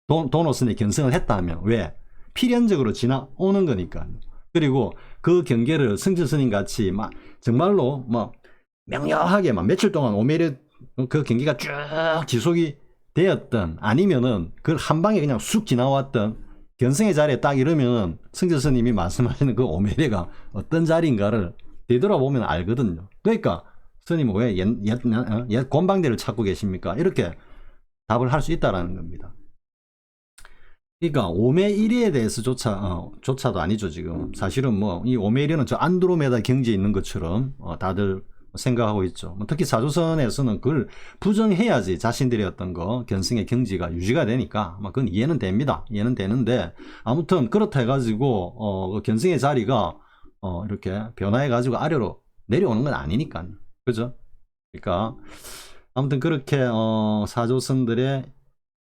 도노스의 견성을 했다면 왜? 필연적으로 지나오는 거니까. 그리고 그 경계를 승진 스님 같이 막 정말로 막 명료하게 막 며칠 동안 오메일 그 경계가 쭉 지속이 되었던 아니면은 그걸 한 방에 그냥 쑥 지나왔던 견성의 자리에 딱 이러면은 승진 스님이 말씀하시는 그 오메일가 어떤 자리인가를 되돌아보면 알거든요. 그러니까 스님은 왜 옛 곤방대를 찾고 계십니까? 이렇게 답을 할 수 있다라는 겁니다. 그러니까 오메1에 대해서조차도 아니죠 지금. 사실은 뭐 이 오메1은 저 안드로메다 경지에 있는 것처럼 다들 생각하고 있죠. 특히 사조선에서는 그걸 부정해야지 자신들의 어떤 견성의 경지가 유지가 되니까 그건 이해는 됩니다. 이해는 되는데 아무튼 그렇다 해가지고 그 견성의 자리가 이렇게 변화해가지고 아래로 내려오는 건 아니니까. 그죠? 그러니까 아무튼 그렇게 사조선들의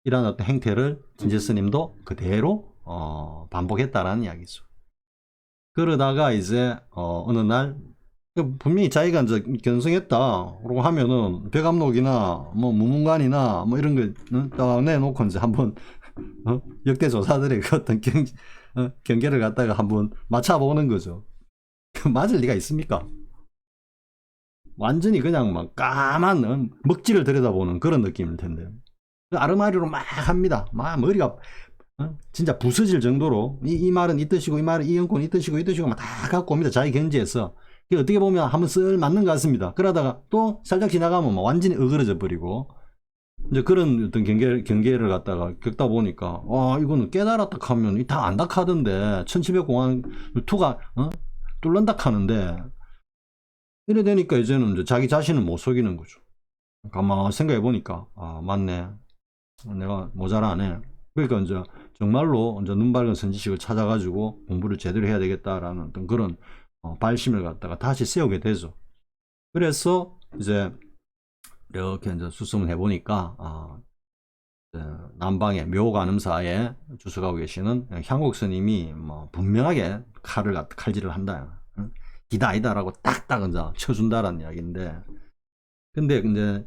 이런 어떤 행태를 진제 스님도 그대로 반복했다라는 이야기죠. 그러다가 이제 어느 날 분명히 자기가 이제 견성했다 그러고 하면은 백암록이나 뭐 무문관이나 뭐 이런 거 딱 내놓고 이제 한번 역대 조사들의 그 어떤 경계를 갖다가 한번 맞춰보는 거죠. 맞을 리가 있습니까? 완전히 그냥 막 까만 먹지를 들여다보는 그런 느낌일 텐데. 아르마리로 막 합니다. 막 머리가 진짜 부서질 정도로 이 말은 이 뜻이고 이 말은 이 연구는 이 뜻이고 막 다 갖고 옵니다. 자기 경지에서. 어떻게 보면 한번 쓱 맞는 것 같습니다. 그러다가 또 살짝 지나가면 막 완전히 어그러져 버리고 이제 그런 어떤 경계를 갖다가 겪다 보니까 이거는 깨달았다 하면 다 안다 하던데 1700공안 투가 뚫는다 하는데 이래 되니까 이제는 이제 자기 자신을 못 속이는 거죠. 가만 생각해 보니까 맞네. 내가 모자라네. 그러니까 이제 정말로 이제 눈 밝은 선지식을 찾아가지고 공부를 제대로 해야 되겠다라는 어떤 그런 발심을 갖다가 다시 세우게 되죠. 그래서 이제 이렇게 이제 수습을 해보니까 남방의 묘간음사에 주석하고 계시는 향국 스님이 뭐 분명하게 칼질을 한다. 이다 아니다라고 딱딱 이제 쳐준다라는 이야기인데, 근데 이제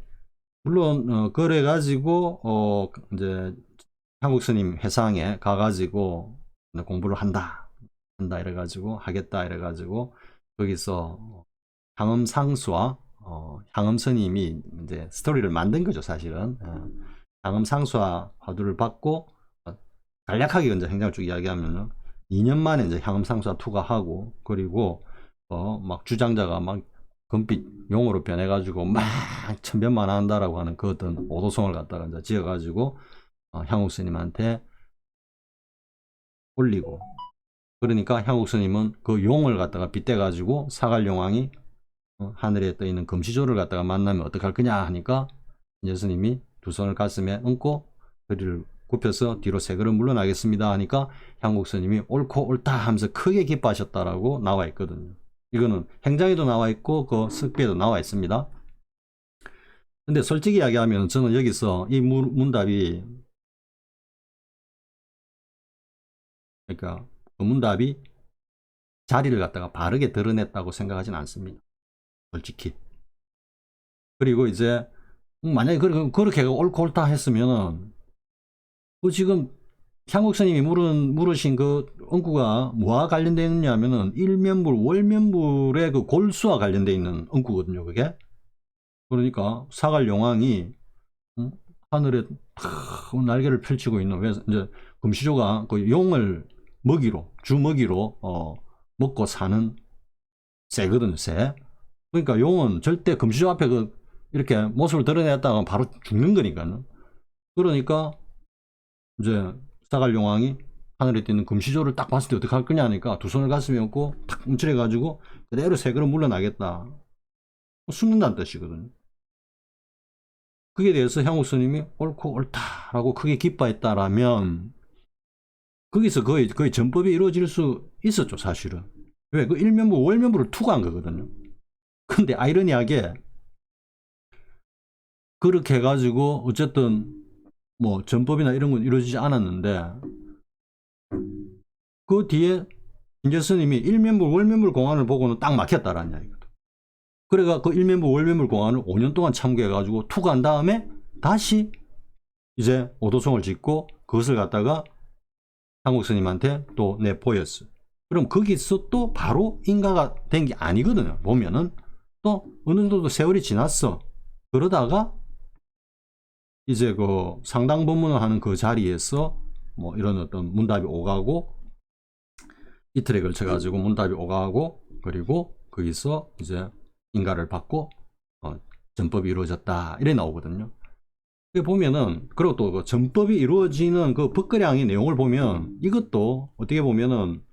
물론 그래가지고 이제 한국 스님 회상에 가가지고 공부를 한다 이래가지고 하겠다 이래가지고 거기서 향음 상수와 향음 스님이 이제 스토리를 만든 거죠 사실은. 향음 상수와 화두를 받고 간략하게 이제 행장을 쭉 이야기하면은 2년 만에 이제 향음 상수와 투과하고 그리고 막 주장자가 막 금빛 용으로 변해가지고 막 천변만한다라고 하는 그 어떤 오도송을 갖다가 이제 지어가지고 향국 스님한테 올리고, 그러니까 향국 스님은 그 용을 갖다가 빗대가지고 사갈용왕이 하늘에 떠 있는 금시조를 갖다가 만나면 어떡할 거냐 하니까 이제 스님이 두 손을 가슴에 얹고 허리를 굽혀서 뒤로 세 걸음 물러나겠습니다 하니까 향국 스님이 옳고 옳다 하면서 크게 기뻐하셨다라고 나와 있거든요. 이거는 행장에도 나와 있고 그 석비에도 나와 있습니다. 근데 솔직히 이야기하면 저는 여기서 이 문답이, 그러니까 그 문답이 자리를 갖다가 바르게 드러냈다고 생각하진 않습니다. 솔직히. 그리고 이제 만약에 그렇게 옳고 옳다 했으면은 지금 향국 스님이 물으신 그 응구가 뭐와 관련되어 있느냐면은 일면불, 월면불의 그 골수와 관련되어 있는 응구거든요, 그게. 그러니까 사갈용왕이 하늘에 날개를 펼치고 있는, 왜 이제 금시조가 그 용을 먹이로, 주 먹이로 먹고 사는 새거든요, 새. 그러니까 용은 절대 금시조 앞에 이렇게 모습을 드러냈다가 바로 죽는 거니까요. 그러니까 이제 사갈용왕이 하늘에 뜨는 금시조를 딱 봤을 때 어떻게 할 거냐 하니까 두 손을 가슴에 얹고 탁 움츠려 가지고 그대로 새 그릇 물러나겠다, 숨는다는 뜻이거든요. 그에 대해서 향후 스님이 옳고 옳다라고 크게 기뻐했다라면 거기서 거의 전법이 이루어질 수 있었죠, 사실은. 왜? 그 일면부, 월면부를 투과한 거거든요. 근데 아이러니하게 그렇게 해가지고 어쨌든 뭐 전법이나 이런 건 이루어지지 않았는데 그 뒤에 진제 스님이 일면부, 월면부 공안을 보고는 딱 막혔다라는 이야기거든. 그래가 그 일면부, 월면부 공안을 5년 동안 참고해가지고 투과한 다음에 다시 이제 오도송을 짓고 그것을 갖다가 한국 스님한테 또 내보였어. 그럼 거기서 또 바로 인가가 된 게 아니거든요. 보면은 또 어느 정도 세월이 지났어. 그러다가 이제 그 상당 법문을 하는 그 자리에서 뭐 이런 어떤 문답이 오가고 이틀에 걸쳐 가지고 문답이 오가고 그리고 거기서 이제 인가를 받고 전법이 이루어졌다 이래 나오거든요. 보면은 그리고 또 그 전법이 이루어지는 그 법거량의 내용을 보면 이것도 어떻게 보면은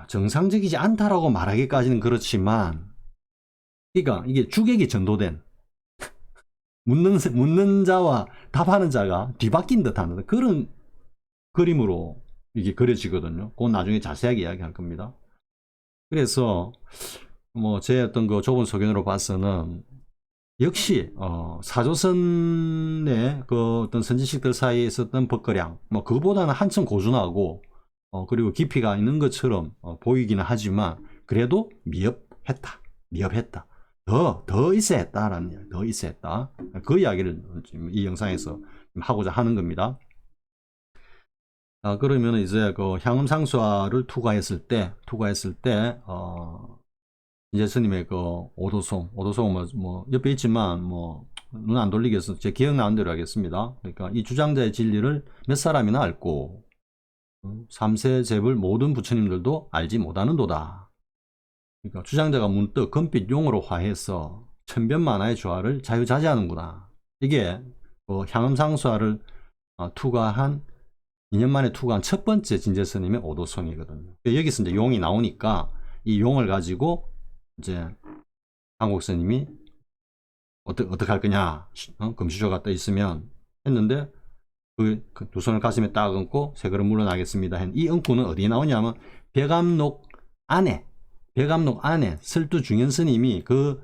정상적이지 않다라고 말하기까지는 그렇지만, 그러니까 이게 주객이 전도된 묻는 자와 답하는 자가 뒤바뀐 듯한 그런 그림으로 이게 그려지거든요. 그건 나중에 자세하게 이야기할 겁니다. 그래서 뭐 제 어떤 그 좁은 소견으로 봐서는 역시 사조선의 그 어떤 선지식들 사이에 있었던 법거량 뭐 그거보다는 한층 고준하고 그리고 깊이가 있는 것처럼 보이기는 하지만 그래도 미흡했다. 더 있어야 했다라는 이야기, 더 있어야 했다. 그 이야기를 지금 이 영상에서 하고자 하는 겁니다. 그러면 이제 그 향음상수화를 투과했을 때 이제 스님의 그 오도송은 뭐 옆에 있지만 뭐 눈 안 돌리게 해서 제 기억나는 대로 하겠습니다. 그러니까 이 주장자의 진리를 몇 사람이나 알고 삼세 제불 모든 부처님들도 알지 못하는도다. 그러니까 주장자가 문득 금빛 용으로 화해서 천변만화의 조화를 자유자재하는구나. 이게 향음상수화를 투과한 2년 만에 투과한 첫 번째 진제스님의 오도송이거든요. 여기서 이제 용이 나오니까 이 용을 가지고 이제 한국 스님이 어떻게 할 거냐, 금시조가 떠 있으면 했는데 그 두 손을 가슴에 딱 얹고 세 그릇 물러나겠습니다. 이 응구는 어디에 나오냐면 벽암록 안에 설두 중현 스님이 그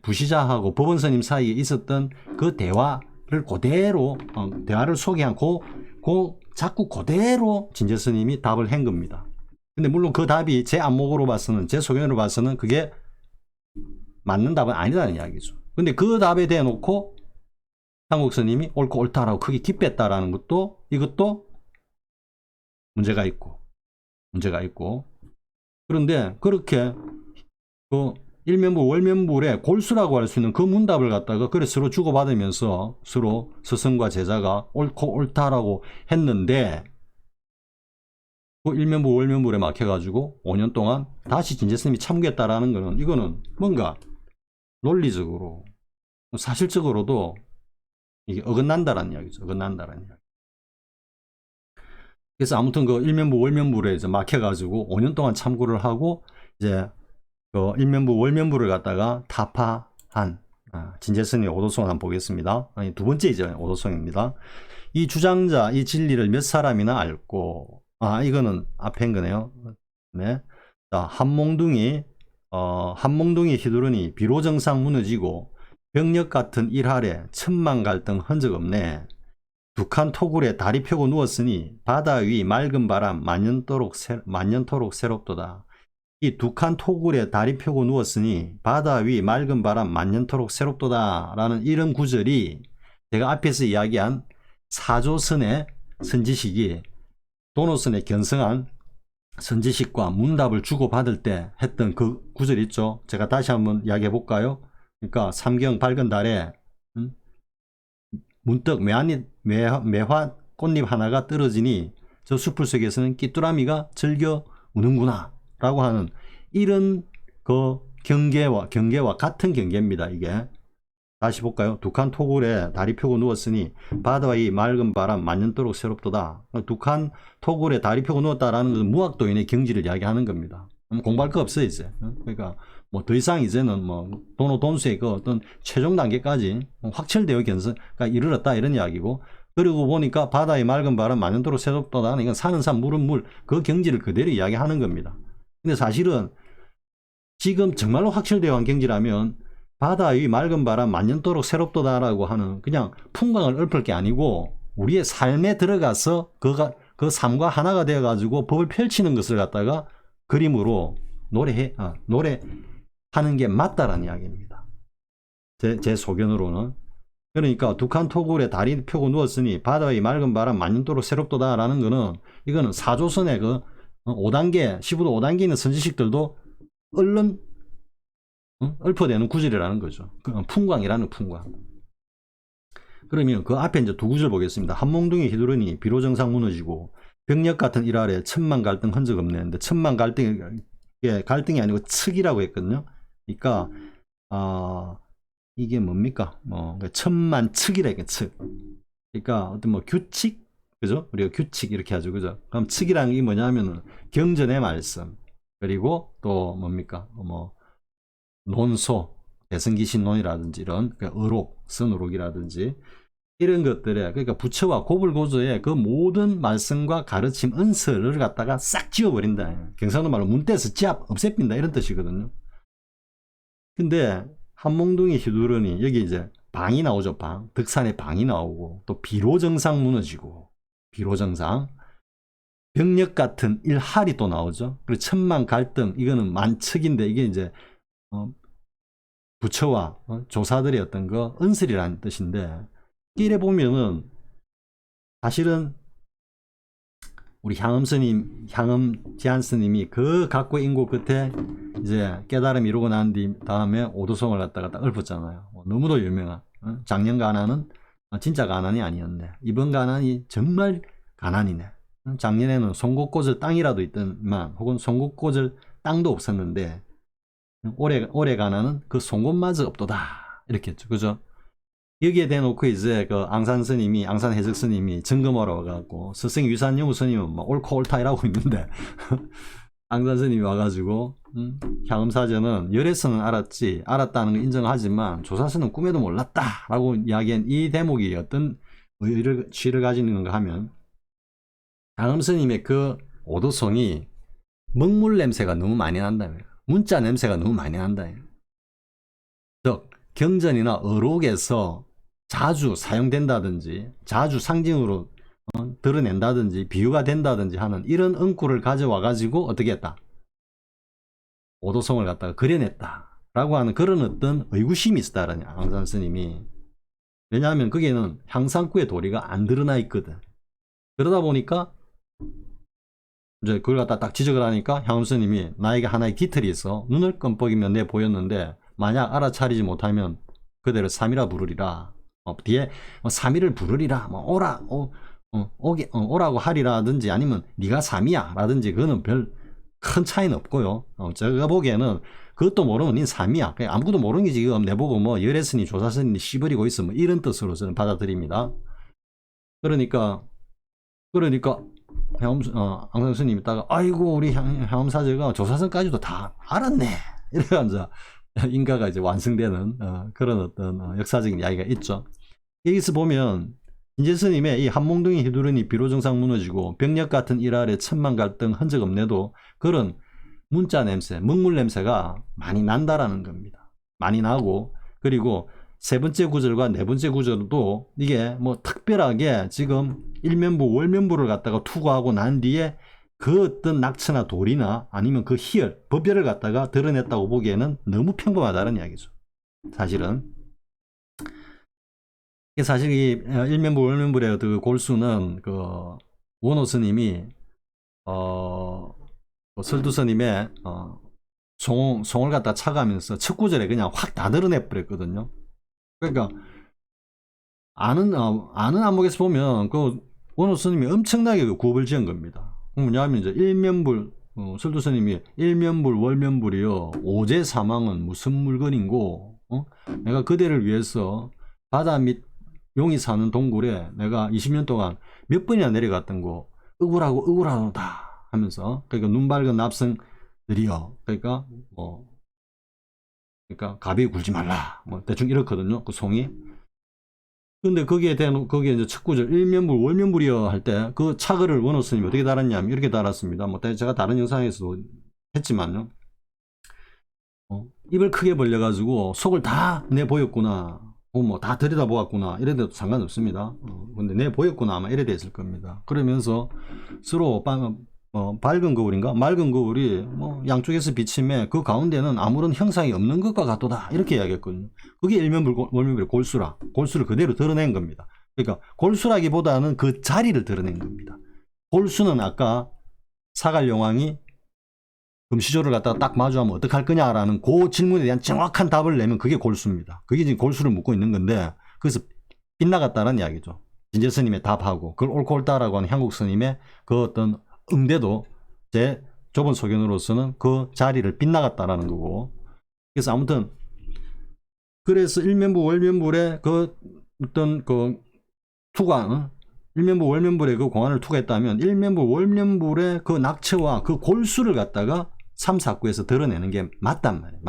부시자하고 법원 스님 사이에 있었던 그 대화를 그대로 대화를 소개한 자꾸 그대로 진제 스님이 답을 한 겁니다. 근데 물론 그 답이 제 안목으로 봐서는, 제 소견으로 봐서는 그게 맞는 답은 아니라는 이야기죠. 근데 그 답에 대해놓고 한국 스님이 옳고 옳다라고 크게 기뻐했다라는 것도, 이것도 문제가 있고. 그런데 그렇게 그 일면부 월면불의 골수라고 할 수 있는 그 문답을 갖다가 그래 서로 주고받으면서 서로 스승과 제자가 옳고 옳다라고 했는데 그 일면부 월면불에 막혀가지고 5년 동안 다시 진제스님이 참고했다라는 거는, 이거는 뭔가 논리적으로 사실적으로도 이게 어긋난다라는 이야기죠. 그래서 아무튼 그 일면부 월면불에 이제 막혀가지고 5년 동안 참고를 하고 이제 그 일면부 월면불을 갖다가 타파한 진제스님의 오도송을 한번 보겠습니다. 두 번째 이제 오도송입니다. 이 주장자, 이 진리를 몇 사람이나 알고, 이거는 앞에 한 거네요. 네. 자, 한몽둥이 휘두르니 비로정상 무너지고 병력 같은 일할에 천만 갈등 흔적 없네. 북한 토굴에 다리 펴고 누웠으니 바다 위 맑은 바람 만년토록 새롭도다. 이 북한 토굴에 다리 펴고 누웠으니 바다 위 맑은 바람 만년토록 새롭도다 라는 이런 구절이 제가 앞에서 이야기한 사조선의 선지식이 도노선의 견성한 선지식과 문답을 주고받을 때 했던 그 구절 있죠. 제가 다시 한번 이야기해 볼까요? 그러니까 삼경 밝은 달에 문득 매화 꽃잎 하나가 떨어지니 저 숲을 속에서는 끼뚜라미가 즐겨 우는구나 라고 하는 이런 그 경계와 같은 경계입니다. 이게 다시 볼까요? 북한 토굴에 다리 펴고 누웠으니 바다의 맑은 바람 만년도록 새롭도다. 북한 토굴에 다리 펴고 누웠다라는 것은 무학도인의 경지를 이야기하는 겁니다. 공부할 거 없어요 이제. 그러니까 뭐 더 이상 이제는 뭐 도노돈수의 그 어떤 최종 단계까지 확철되어 견성가 이르렀다 이런 이야기고, 그리고 보니까 바다의 맑은 바람 만년도록 새롭도다. 이건 사는 산 물은 물 그 경지를 그대로 이야기하는 겁니다. 근데 사실은 지금 정말로 확철되어 한 경지라면 바다의 맑은 바람 만년도록 새롭도다라고 하는 그냥 풍광을 읊을 게 아니고 우리의 삶에 들어가서 그 삶과 하나가 되어 가지고 법을 펼치는 것을 갖다가 그림으로 노래하는 게 맞다라는 이야기입니다. 제 소견으로는. 그러니까 북한 토굴에 다리 펴고 누웠으니 바다의 맑은 바람 만년도록 새롭도다라는 거는 이거는 사조선의 그 5단계 15도 5단계 있는 선지식들도 얼른 읊어대는 구절이라는 거죠. 풍광이라는 풍광. 그러면 그 앞에 이제 두 구절 보겠습니다. 한몽둥이 휘두르니 비로정상 무너지고 병력 같은 일할에 천만 갈등 흔적 없네는데, 천만 갈등이 아니고 측이라고 했거든요. 그러니까 이게 뭡니까? 천만 측이라니까 측. 그러니까 어떤 뭐 규칙, 그죠? 우리가 규칙 이렇게 하죠, 그죠? 그럼 측이라는 게 뭐냐면은 경전의 말씀, 그리고 또 뭡니까? 논소, 대승기신론이라든지 이런 의록, 선의록이라든지 이런 것들에, 그러니까 부처와 고불고조의 그 모든 말씀과 가르침, 은설을 갖다가 싹 지워버린다. 경상도 말로 문대서 지압 없애빈다 이런 뜻이거든요. 근데 한몽둥이 휘두르니 여기 이제 방이 나오죠. 방. 덕산에 방이 나오고 또 비로정상 무너지고 비로정상 병력 같은 일할이 또 나오죠. 그리고 천만 갈등, 이거는 만측인데 이게 이제 부처와 조사들의 어떤 그 은설이라는 뜻인데, 이래 보면은 사실은 우리 향음 지한 스님이 그 각고 인고 끝에 이제 깨달음 이루고 난 다음에 오도성을 갖다가 딱 읊었잖아요. 너무도 유명한 작년 가난은 진짜 가난이 아니었네. 이번 가난이 정말 가난이네. 작년에는 송곳꽂을 땅이라도 있더만, 혹은 송곳꽂을 땅도 없었는데 올해 가난은 그 송곳마저 없도다 이렇게 했죠. 그죠? 여기에 대놓고 이제 그 앙산 해적 스님이 점검하러 와갖고, 스승 위산영우 스님은 막 옳고 옳다 이라고 있는데 앙산 스님이 와가지고 향음사전은 열에서는 알았다는 걸 인정하지만 조사서는 꿈에도 몰랐다 라고 이야기한 이 대목이 어떤 취를 가지는 건가 하면, 향음 스님의 그 오도성이 먹물 냄새가 너무 많이 난다, 문자 냄새가 너무 많이 난다. 즉 경전이나 어록에서 자주 사용된다든지 자주 상징으로 드러낸다든지 비유가 된다든지 하는 이런 은구를 가져와 가지고 어떻게 했다, 오도성을 갖다가 그려냈다 라고 하는 그런 어떤 의구심이 있었다라는 앙산 스님이. 왜냐하면 거기에는 향상구의 도리가 안 드러나 있거든. 그러다 보니까 이제 그걸 갖다 딱 지적을 하니까 향음 스님이 나에게 하나의 깃털이 있어. 눈을 끔뻑이면 내 보였는데 만약 알아차리지 못하면 그대를 삼이라 부르리라. 뒤에 삼이를 부르리라. 오라고 하리라든지 아니면 네가 삼이야 라든지, 그거는 별 큰 차이는 없고요. 제가 보기에는 그것도 모르면 닌 삼이야. 아무것도 모르는 게 지금 내보고 뭐 열애스님 조사스님 씨버리고 있어 뭐 이런 뜻으로 저는 받아들입니다. 그러니까 앙상 스님이 있다가 아이고 우리 향엄사제가 조사선까지도 다 알았네 이래가지고 인가가 이제 완성되는 그런 어떤 역사적인 이야기가 있죠. 여기서 보면 인제 스님의 이 한몽둥이 휘두르니 비로정상 무너지고 병력 같은 일할에 천만 갈등 흔적 없네도 그런 문자 냄새, 먹물 냄새가 많이 난다라는 겁니다. 많이 나고, 그리고 세 번째 구절과 네 번째 구절도 이게 뭐 특별하게 지금 일면부 월면부를 갖다가 투과하고 난 뒤에 그 어떤 낙처나 도리나 아니면 그 희열, 법열을 갖다가 드러냈다고 보기에는 너무 평범하다는 이야기죠. 사실은. 사실 이 일면부 월면부의 그 골수는 그 원호 스님이 설두 스님의 송을 갖다 차가면서 첫 구절에 그냥 확 다 드러내 버렸거든요. 그러니까 아는 안목에서 보면 그 원호 스님이 엄청나게 그 구업을 지은 겁니다. 뭐냐면 이제 일면불 설두 스님이 일면불 월면불이요 오제 사망은 무슨 물건인고 내가 그대를 위해서 바다 밑 용이 사는 동굴에 내가 20년 동안 몇 번이나 내려갔던 거 억울하다 하면서 그러니까 눈 밝은 납승들이여 그러니까 그러니까 가비 굴지 말라 뭐 대충 이렇거든요 그 송이. 근데 거기에 대한 거기에 이제 첫 구절 일면불 월면불이여 할 때 그 차글을 원호 스님이 어떻게 달았냐면 이렇게 달았습니다. 뭐 제가 다른 영상에서도 했지만요. 입을 크게 벌려가지고 속을 다 내 보였구나. 뭐 다 들여다보았구나. 이래도 상관없습니다. 근데 내 보였구나. 아마 이래 됐을 겁니다. 그러면서 서로 밝은 거울인가? 맑은 거울이 뭐 양쪽에서 비침에 그 가운데는 아무런 형상이 없는 것과 같도다. 이렇게 이야기했거든요. 그게 일면불, 월면불의 골수라. 골수를 그대로 드러낸 겁니다. 그러니까 골수라기보다는 그 자리를 드러낸 겁니다. 골수는 아까 사갈용왕이 금시조를 갖다가 딱 마주하면 어떡할 거냐라는 그 질문에 대한 정확한 답을 내면 그게 골수입니다. 그게 지금 골수를 묻고 있는 건데 그래서 빗나갔다는 이야기죠. 진제 스님의 답하고 그걸 옳고 옳다라고 하는 향국 스님의 그 어떤 응대도 제 좁은 소견으로서는 그 자리를 빗나갔다라는 거고. 그래서 아무튼 그래서 일면부 월면불의 그 어떤 그 투광 일면부 월면불의 그 공안을 투과했다면 일면부 월면불의 그 낙처와 그 골수를 갖다가 3, 4구에서 드러내는 게 맞단 말이에요.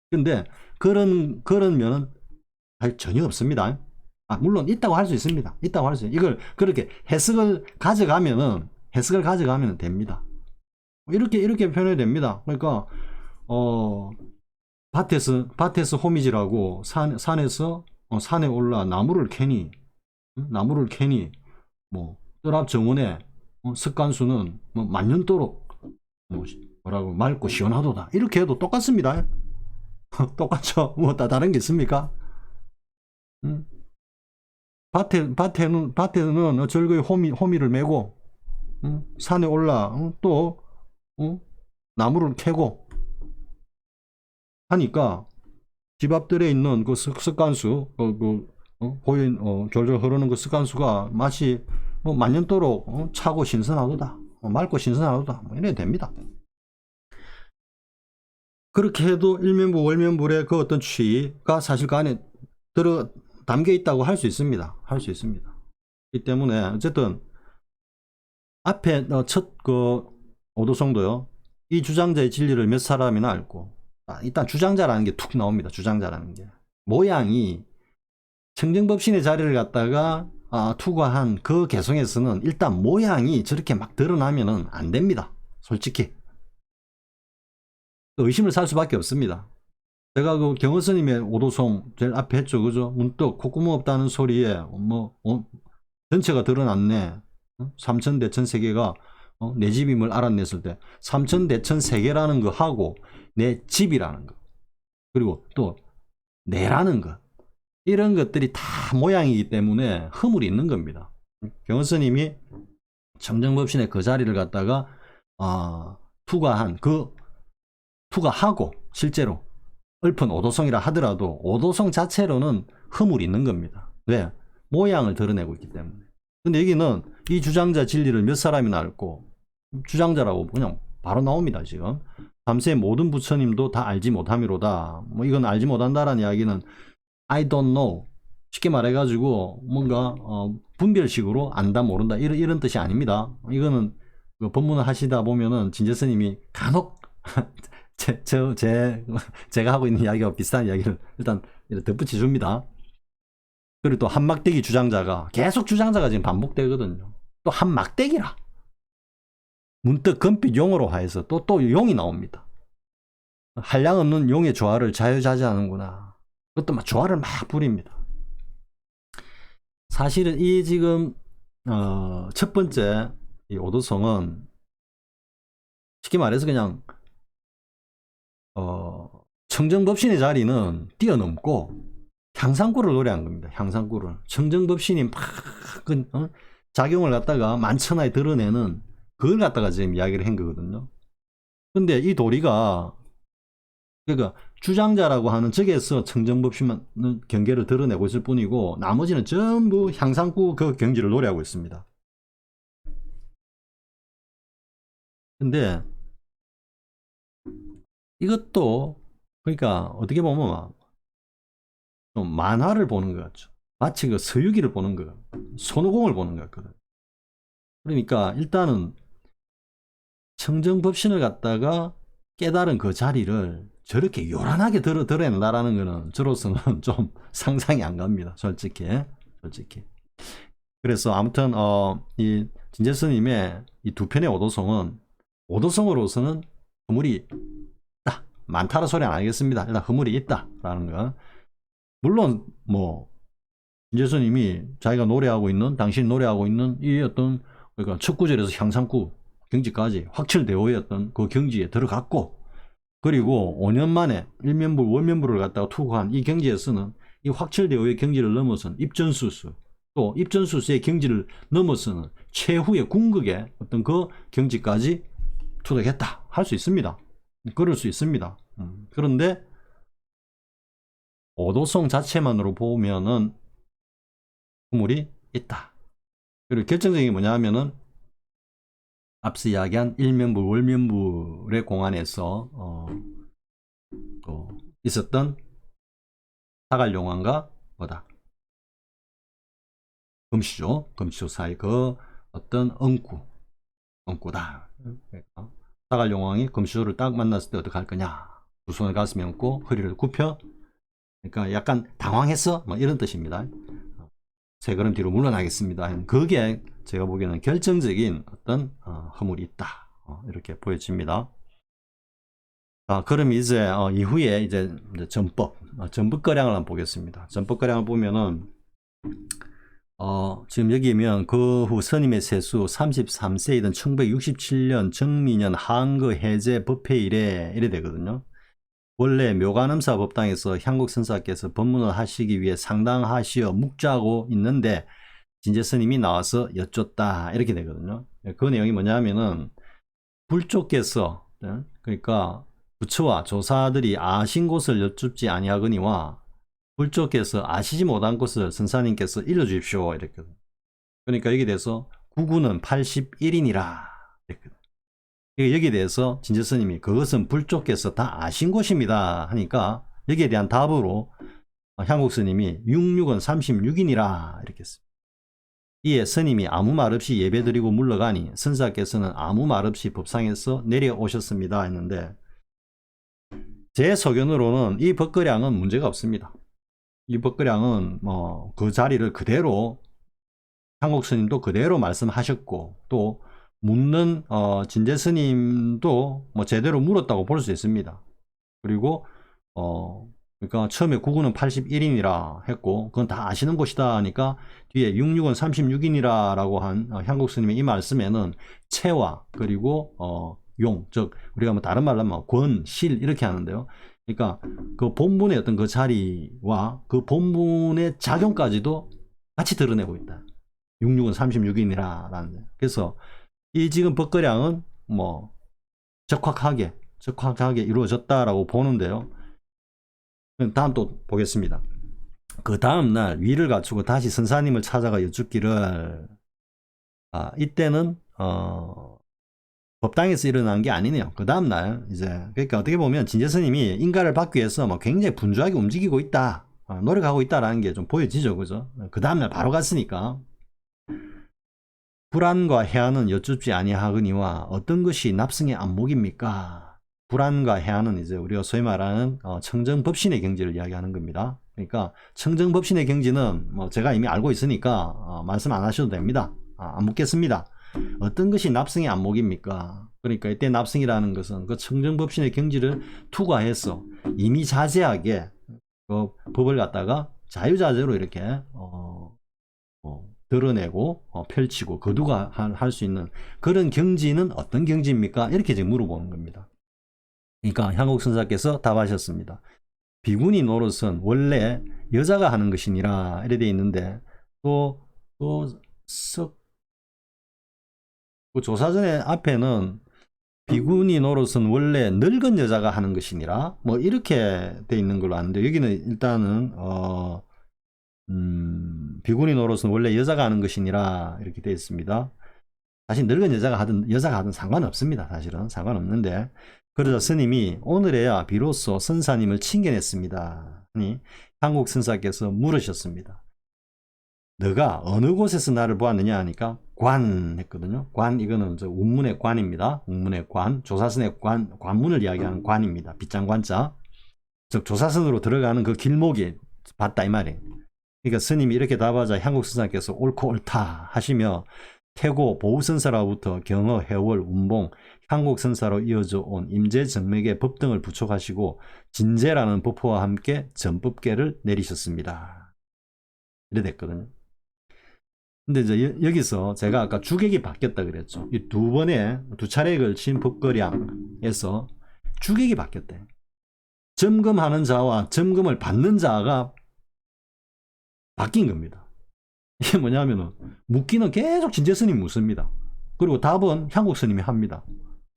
근데 그런 면은 전혀 없습니다. 물론 있다고 할 수 있습니다. 이걸 그렇게 해석을 가져가면은 됩니다. 이렇게 표현이 됩니다. 그러니까 밭에서 호미질하고 산에서 산에 올라 나무를 캐니 뭐뜰앞 정원에 습간수는 뭐 만년도록 뭐라고 맑고 시원하도다. 이렇게 해도 똑같습니다. 똑같죠. 뭐 다른 게 있습니까? 밭에는 절거에 호미를 메고 산에 올라 또 나무를 캐고 하니까 집 앞들에 있는 그 습간수 고인 졸졸 흐르는 그 습간수가 맛이 뭐 만년도록 차고 신선하도다. 맑고 신선하도다. 뭐 이래야 됩니다. 그렇게 해도 일면부 월면불의 그 어떤 취가 사실 그 안에 담겨 있다고 할 수 있습니다. 이 때문에 어쨌든 앞에 첫 그 오도성도요. 이 주장자의 진리를 몇 사람이나 알고 일단 주장자라는 게 툭 나옵니다. 주장자라는 게 모양이 청정법신의 자리를 갖다가 투과한 그 개성에서는 일단 모양이 저렇게 막 드러나면은 안 됩니다. 솔직히 의심을 살 수밖에 없습니다. 제가 그 경허스님의 오도송 제일 앞에 했죠. 그죠? 문득 콧구멍 없다는 소리에 전체가 드러났네. 삼천대천세계가 내 집임을 알아냈을 때 삼천대천세계라는 거 하고 내 집이라는 거 그리고 또 내라는 것 이런 것들이 다 모양이기 때문에 허물이 있는 겁니다. 경허스님이 청정법신의 그 자리를 갖다가 투과하고 실제로 읊은 오도성이라 하더라도 오도성 자체로는 허물이 있는 겁니다. 왜? 모양을 드러내고 있기 때문에. 근데 여기는 이 주장자 진리를 몇 사람이나 앓고 주장자라고 그냥 바로 나옵니다. 지금 3세 모든 부처님도 다 알지 못함이로다. 뭐 이건 알지 못한다라는 이야기는 I don't know 쉽게 말해가지고 뭔가 분별식으로 안다 모른다 이런 뜻이 아닙니다. 이거는 그 법문을 하시다 보면은 진제스님이 간혹 제가 하고 있는 이야기와 비슷한 이야기를 일단 덧붙여 줍니다. 그리고 또 한막대기 주장자가 계속 주장자가 지금 반복되거든요. 또 한막대기라 문득 금빛 용어로 하여서 또 용이 나옵니다. 한량 없는 용의 조화를 자유자재하는구나. 그것도 막 조화를 막 부립니다. 사실은 이 지금 첫 번째 이 오도성은 쉽게 말해서 그냥 청정법신의 자리는 뛰어넘고 향상구를 노래한 겁니다. 향상구를. 청정법신이 막 작용을 갖다가 만천하에 드러내는 그걸 갖다가 지금 이야기를 한 거거든요. 근데 이 도리가 그러니까 주장자라고 하는 적에서 청정법신만 경계를 드러내고 있을 뿐이고 나머지는 전부 향상구 그 경지를 노래하고 있습니다. 근데 이것도 그러니까 어떻게 보면 막 좀 만화를 보는 것 같죠. 마치 그 서유기를 보는 거, 손오공을 보는 것 같거든. 그러니까 일단은 청정법신을 갖다가 깨달은 그 자리를 저렇게 요란하게 드러낸다라는 거는 저로서는 좀 상상이 안 갑니다. 솔직히. 그래서 아무튼 이 진제스님의 이 두 편의 오도성은 오도성으로서는 허물이 있다. 많다는 소리 안 하겠습니다. 일단 허물이 있다라는 거. 물론 뭐 진제스님이 자기가 노래하고 있는 당신이 노래하고 있는 이 어떤 그러니까 첫 구절에서 향상구 경지까지 확철대오였던 그 경지에 들어갔고 그리고 5년 만에 일면불 원면불을 갖다가 투구한 이 경지에서는 이 확철대오의 경지를 넘어선 입전수수 또 입전수수의 경지를 넘어서는 최후의 궁극의 어떤 그 경지까지 투닥했다 할 수 있습니다. 그럴 수 있습니다. 그런데 오도성 자체만으로 보면은 허물이 있다. 그리고 결정적인 게 뭐냐 하면은 앞서 이야기한 일면불 월면불의 공안에서 있었던 사갈용왕과 뭐다 금시조 사이 그 어떤 엉구다. 사갈용왕이 금시조를 딱 만났을 때 어떻게 할 거냐? 두 손을 가슴에 얹고 허리를 굽혀. 그러니까 약간 당황했어? 뭐 이런 뜻입니다. 세 걸음 뒤로 물러나겠습니다. 그게 제가 보기에는 결정적인 어떤 허물이 있다. 이렇게 보여집니다. 그럼 이제 이후에 이제 전법거량을 한번 보겠습니다. 전법거량을 보면은 지금 여기면 그 후 스님의 세수 33세이던 1967년 정민년 한거 해제 법회 이래 되거든요. 원래 묘관음사 법당에서 향국선사께서 법문을 하시기 위해 상당하시어 묵자고 있는데 진제스님이 나와서 여쭙다 이렇게 되거든요. 그 내용이 뭐냐 하면은 불조께서 그러니까 부처와 조사들이 아신 곳을 여쭙지 아니하거니와 불조께서 아시지 못한 곳을 선사님께서 일러주십시오 이랬거든요. 그러니까 여기 대해서 구구는 81인이라 이랬거든요. 여기에 대해서 진제스님이 그것은 불조께서 다 아신 것입니다 하니까 여기에 대한 답으로 향국스님이 66은 36인이라 이렇게 했습니다. 이에 스님이 아무 말 없이 예배드리고 물러가니 선사께서는 아무 말 없이 법상에서 내려오셨습니다 했는데 제 소견으로는 이 법거량은 문제가 없습니다. 이 법거량은 뭐 그 자리를 그대로 향국스님도 그대로 말씀하셨고 또 묻는 진제스님도 뭐 제대로 물었다고 볼 수 있습니다. 그리고 그러니까 처음에 구구는 81인이라 했고 그건 다 아시는 것이다 하니까 뒤에 66은 36인이라 라고 한 향국스님의 이 말씀에는 체와 그리고 용, 즉 우리가 뭐 다른 말로 하면 권, 실 이렇게 하는데요. 그러니까 그 본문의 어떤 그 자리와 그 본문의 작용까지도 같이 드러내고 있다. 66은 36인이라는. 그래서 이 지금 법거량은 뭐 적확하게 이루어졌다라고 보는데요. 다음 또 보겠습니다. 그 다음날 위를 갖추고 다시 선사님을 찾아가 여쭙기를 이때는 법당에서 일어난 게 아니네요. 그 다음날 이제 그러니까 어떻게 보면 진제스님이 인가를 받기 위해서 뭐 굉장히 분주하게 움직이고 있다, 노력하고 있다라는 게 좀 보여지죠, 그죠? 그 다음날 바로 갔으니까. 불안과 해안은 여쭙지 아니하거니와 어떤 것이 납승의 안목입니까? 불안과 해안은 이제 우리가 소위 말하는 청정법신의 경지를 이야기하는 겁니다. 그러니까 청정법신의 경지는 뭐 제가 이미 알고 있으니까 말씀 안 하셔도 됩니다. 안 묻겠습니다. 어떤 것이 납승의 안목입니까? 그러니까 이때 납승이라는 것은 그 청정법신의 경지를 투과해서 이미 자세하게 그 법을 갖다가 자유자재로 이렇게 드러내고 펼치고 거두가 할 수 있는 그런 경지는 어떤 경지입니까? 이렇게 지금 물어보는 겁니다. 그러니까 향국선사께서 답하셨습니다. 비구니 노릇은 원래 여자가 하는 것이니라 이래 돼 있는데 그 조사전의 앞에는 비구니 노릇은 원래 늙은 여자가 하는 것이니라 뭐 이렇게 돼 있는 걸로 아는데 여기는 일단은 비구니 노릇은 원래 여자가 하는 것이니라 이렇게 되어 있습니다. 사실 늙은 여자가 하든 상관없습니다. 사실은 상관없는데 그러자 스님이 오늘에야 비로소 선사님을 칭견했습니다. 하니 향국선사께서 물으셨습니다. 너가 어느 곳에서 나를 보았느냐 하니까 관 했거든요. 관 이거는 운문의 관입니다. 운문의 관, 조사선의 관문을 이야기하는 관입니다. 빗장관자. 즉 조사선으로 들어가는 그 길목이 봤다 이 말이에요. 그러니까 스님이 이렇게 답하자 향국선사께서 옳고 옳다 하시며 태고 보우선사로부터 경어, 해월, 운봉, 향국선사로 이어져 온 임재정맥의 법 등을 부촉하시고 진제라는 법호와 함께 전법계를 내리셨습니다. 이래 됐거든요. 근데 이제 여기서 제가 아까 주객이 바뀌었다 그랬죠. 이 두 차례에 걸친 법거량에서 주객이 바뀌었대. 점검하는 자와 점검을 받는 자가 바뀐 겁니다. 이게 뭐냐면은 묻기는 계속 진제스님이 묻습니다. 그리고 답은 향국스님이 합니다.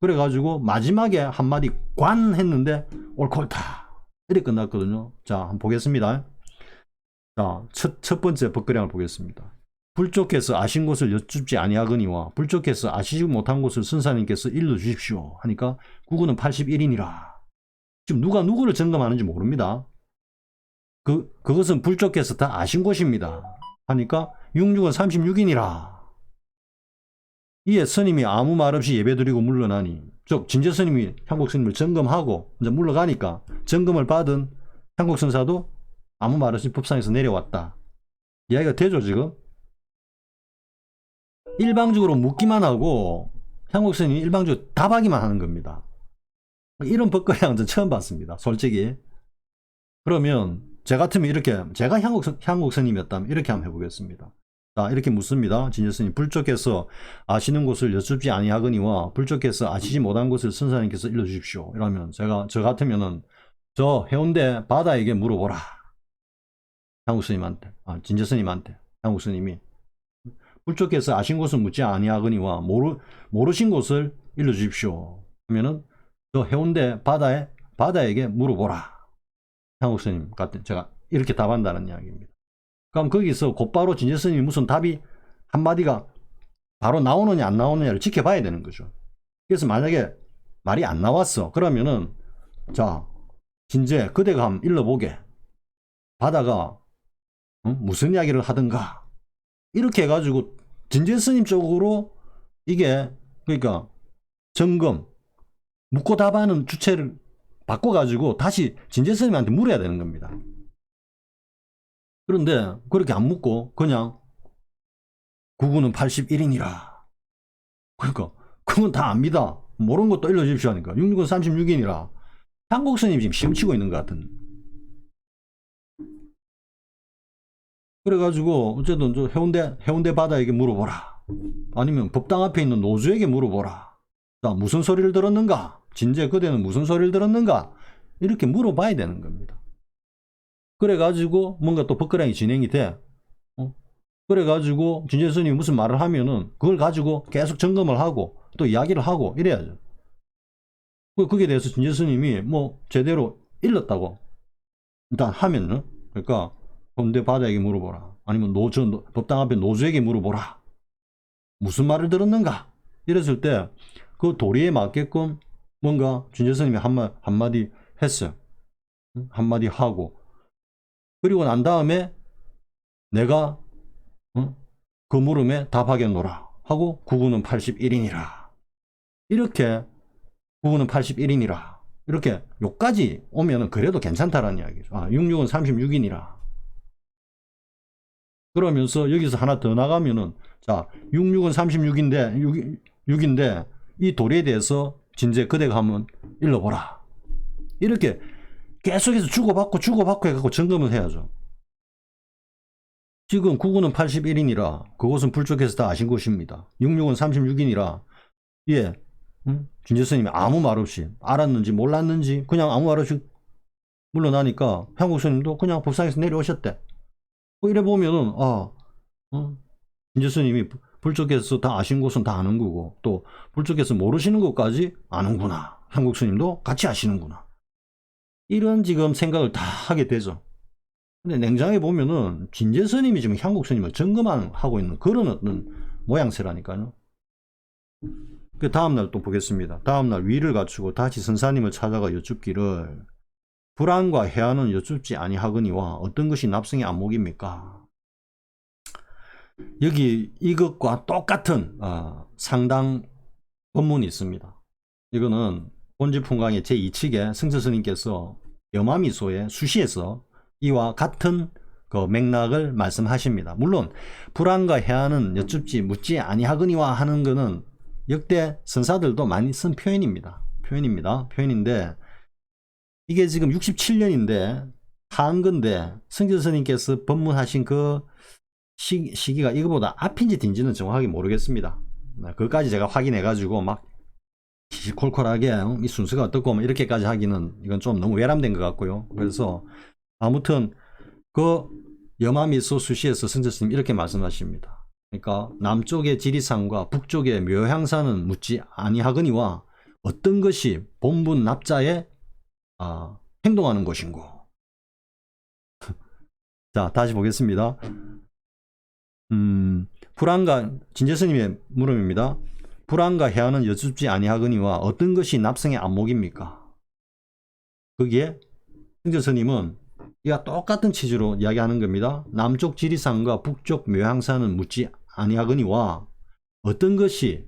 그래가지고 마지막에 한마디 관 했는데 옳고 옳다 이렇게 끝났거든요. 자 한번 보겠습니다. 자 첫 번째 법거량을 보겠습니다. 불족해서 아신 것을 여쭙지 아니하거니와 불족해서 아시지 못한 것을 선사님께서 일러주십시오 하니까 구구는 81인이라. 지금 누가 누구를 점검하는지 모릅니다. 그것은 불족해서 다 아신 것입니다 하니까 66은 36인이라. 이에 스님이 아무 말 없이 예배드리고 물러나니 즉 진제스님이 향국스님을 점검하고 이제 물러가니까 점검을 받은 향국선사도 아무 말 없이 법상에서 내려왔다. 이야기가 되죠 지금? 일방적으로 묻기만 하고 향국스님이 일방적으로 답하기만 하는 겁니다. 이런 법거량은 전 처음 봤습니다. 솔직히. 그러면 제 같으면 이렇게 제가 향국스님이었다면 이렇게 한번 해보겠습니다. 자 이렇게 묻습니다. 진제스님 불족해서 아시는 것을 여쭙지 아니하거니와 불족해서 아시지 못한 것을 선사님께서 일러주십시오. 이러면 저 같으면은 저 해운대 바다에게 물어보라. 향국스님한테 진제스님한테 향국스님이 불족해서 아신 것을 묻지 아니하거니와 모르신 것을 일러주십시오 하면은 저 해운대 바다에게 물어보라. 향국스님 같은 제가 이렇게 답한다는 이야기입니다. 그럼 거기서 곧바로 진제스님이 무슨 답이 한마디가 바로 나오느냐 안 나오느냐를 지켜봐야 되는 거죠. 그래서 만약에 말이 안 나왔어 그러면은 자 진제 그대가 한번 일러보게. 바다가 무슨 이야기를 하든가 이렇게 해가지고 진제스님 쪽으로 이게 그러니까 점검 묻고 답하는 주체를 바꿔가지고 다시 진제스님한테 물어야 되는 겁니다. 그런데 그렇게 안 묻고 그냥 구구는 81인이라. 그러니까 그건 다 압니다. 모르는 것도 일러주십시오 하니까 66은 36인이라. 향국스님 지금 시험 치고 있는 것 같은. 그래가지고 어쨌든 저 해운대 바다에게 물어보라. 아니면 법당 앞에 있는 노주에게 물어보라. 자 무슨 소리를 들었는가? 진제 그대는 무슨 소리를 들었는가? 이렇게 물어봐야 되는 겁니다. 그래가지고 뭔가 또 법거량이 진행이 돼. 그래가지고 진제스님이 무슨 말을 하면은 그걸 가지고 계속 점검을 하고 또 이야기를 하고 이래야죠. 거기에 대해서 진제스님이 뭐 제대로 일렀다고 일단 하면은 그러니까 해운대 바다에게 물어보라. 아니면 법당 앞에 노주에게 물어보라. 무슨 말을 들었는가? 이랬을 때 그 도리에 맞게끔 뭔가 진제스님이 한마디 했어요. 한마디 하고 그리고 난 다음에 내가 그 물음에 답하겠노라 하고 구구는 81인이라. 이렇게 구구는 81인이라. 이렇게 요까지 오면은 그래도 괜찮다라는 이야기죠. 66은 36인이라. 그러면서 여기서 하나 더 나가면은 자 66은 36인데 6인데 이 도리에 대해서 진제 그대가 한번 일러보라. 이렇게 계속해서 주고받고 해갖고 점검을 해야죠. 지금 99는 81인이라 그것은 불족해서 다 아신 것입니다. 66은 36인이라 예, 진재스님이 아무 말 없이 알았는지 몰랐는지 그냥 아무 말 없이 물러나니까 향국스님도 그냥 법상에서 내려오셨대. 이래 보면은 진재스님이 불족해서 다 아신 것은 다 아는 거고 또 불족해서 모르시는 것까지 아는구나. 향국스님도 같이 아시는구나. 이런 지금 생각을 다 하게 되죠. 근데 냉정하게 보면은 진재스님이 지금 향국스님을 점검하고 있는 그런 어떤 모양새라니까요. 그 다음날 또 보겠습니다. 다음날 위를 갖추고 다시 선사님을 찾아가 여쭙기를 불안과 해안은 여쭙지 아니하거니와 어떤 것이 납승의 안목입니까? 여기 이것과 똑같은 상당 본문이 있습니다. 이거는 본지풍강의 제2칙에 승처스님께서 여마미소의 수시에서 이와 같은 그 맥락을 말씀하십니다. 물론 불안과 해안은 여쭙지 묻지 아니하거니와 하는 것은 역대 선사들도 많이 쓴 표현인데 이게 지금 67년인데 한건데 승처스님께서 법문하신 그 시기가 이거보다 앞인지 뒤인지는 정확하게 모르겠습니다. 그것까지 제가 확인해 가지고 막 시시콜콜하게 이 순서가 어떻고 이렇게까지 하기는 이건 좀 너무 외람된 것 같고요. 그래서 아무튼 그 여마미소 수시에서 승처스님 이렇게 말씀하십니다. 그러니까 남쪽의 지리산과 북쪽의 묘향산은 묻지 아니하거니와 어떤 것이 본분 납자에 행동하는 것인고. 자, 다시 보겠습니다. 불안과 진재스님의 물음입니다. 불안과 해안은 여쭙지 아니하거니와 어떤 것이 납승의 안목입니까? 거기에 승처스님은 이가 똑같은 취지로 이야기하는 겁니다. 남쪽 지리산과 북쪽 묘향산은 묻지 아니하거니와 어떤 것이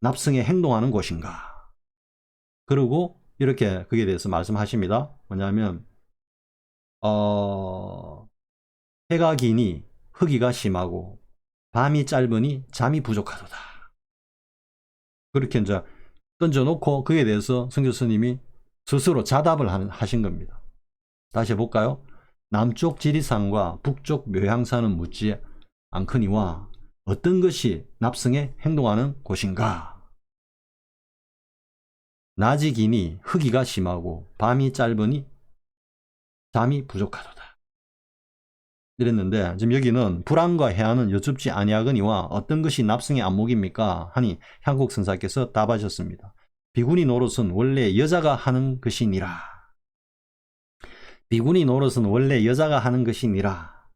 납승에 행동하는 것인가. 그리고 이렇게 거기에 대해서 말씀하십니다. 뭐냐면 해가 기니 허기가 심하고 밤이 짧으니 잠이 부족하도다. 그렇게 이제 던져놓고 그에 대해서 승처스님이 스스로 자답을 하신 겁니다. 다시 해볼까요? 남쪽 지리산과 북쪽 묘향산은 묻지 않거니와 어떤 것이 납승에 행동하는 곳인가? 낮이 기니 허기가 심하고 밤이 짧으니 잠이 부족하도다. 이랬는데 지금 여기는 불안과 해안은 여쭙지 아니하거니와 어떤 것이 납승의 안목입니까? 하니 향국선사께서 답하셨습니다. 비구니 노릇은 원래 여자가 하는 것이니라. 비구니 노릇은 원래 여자가 하는 것이니라.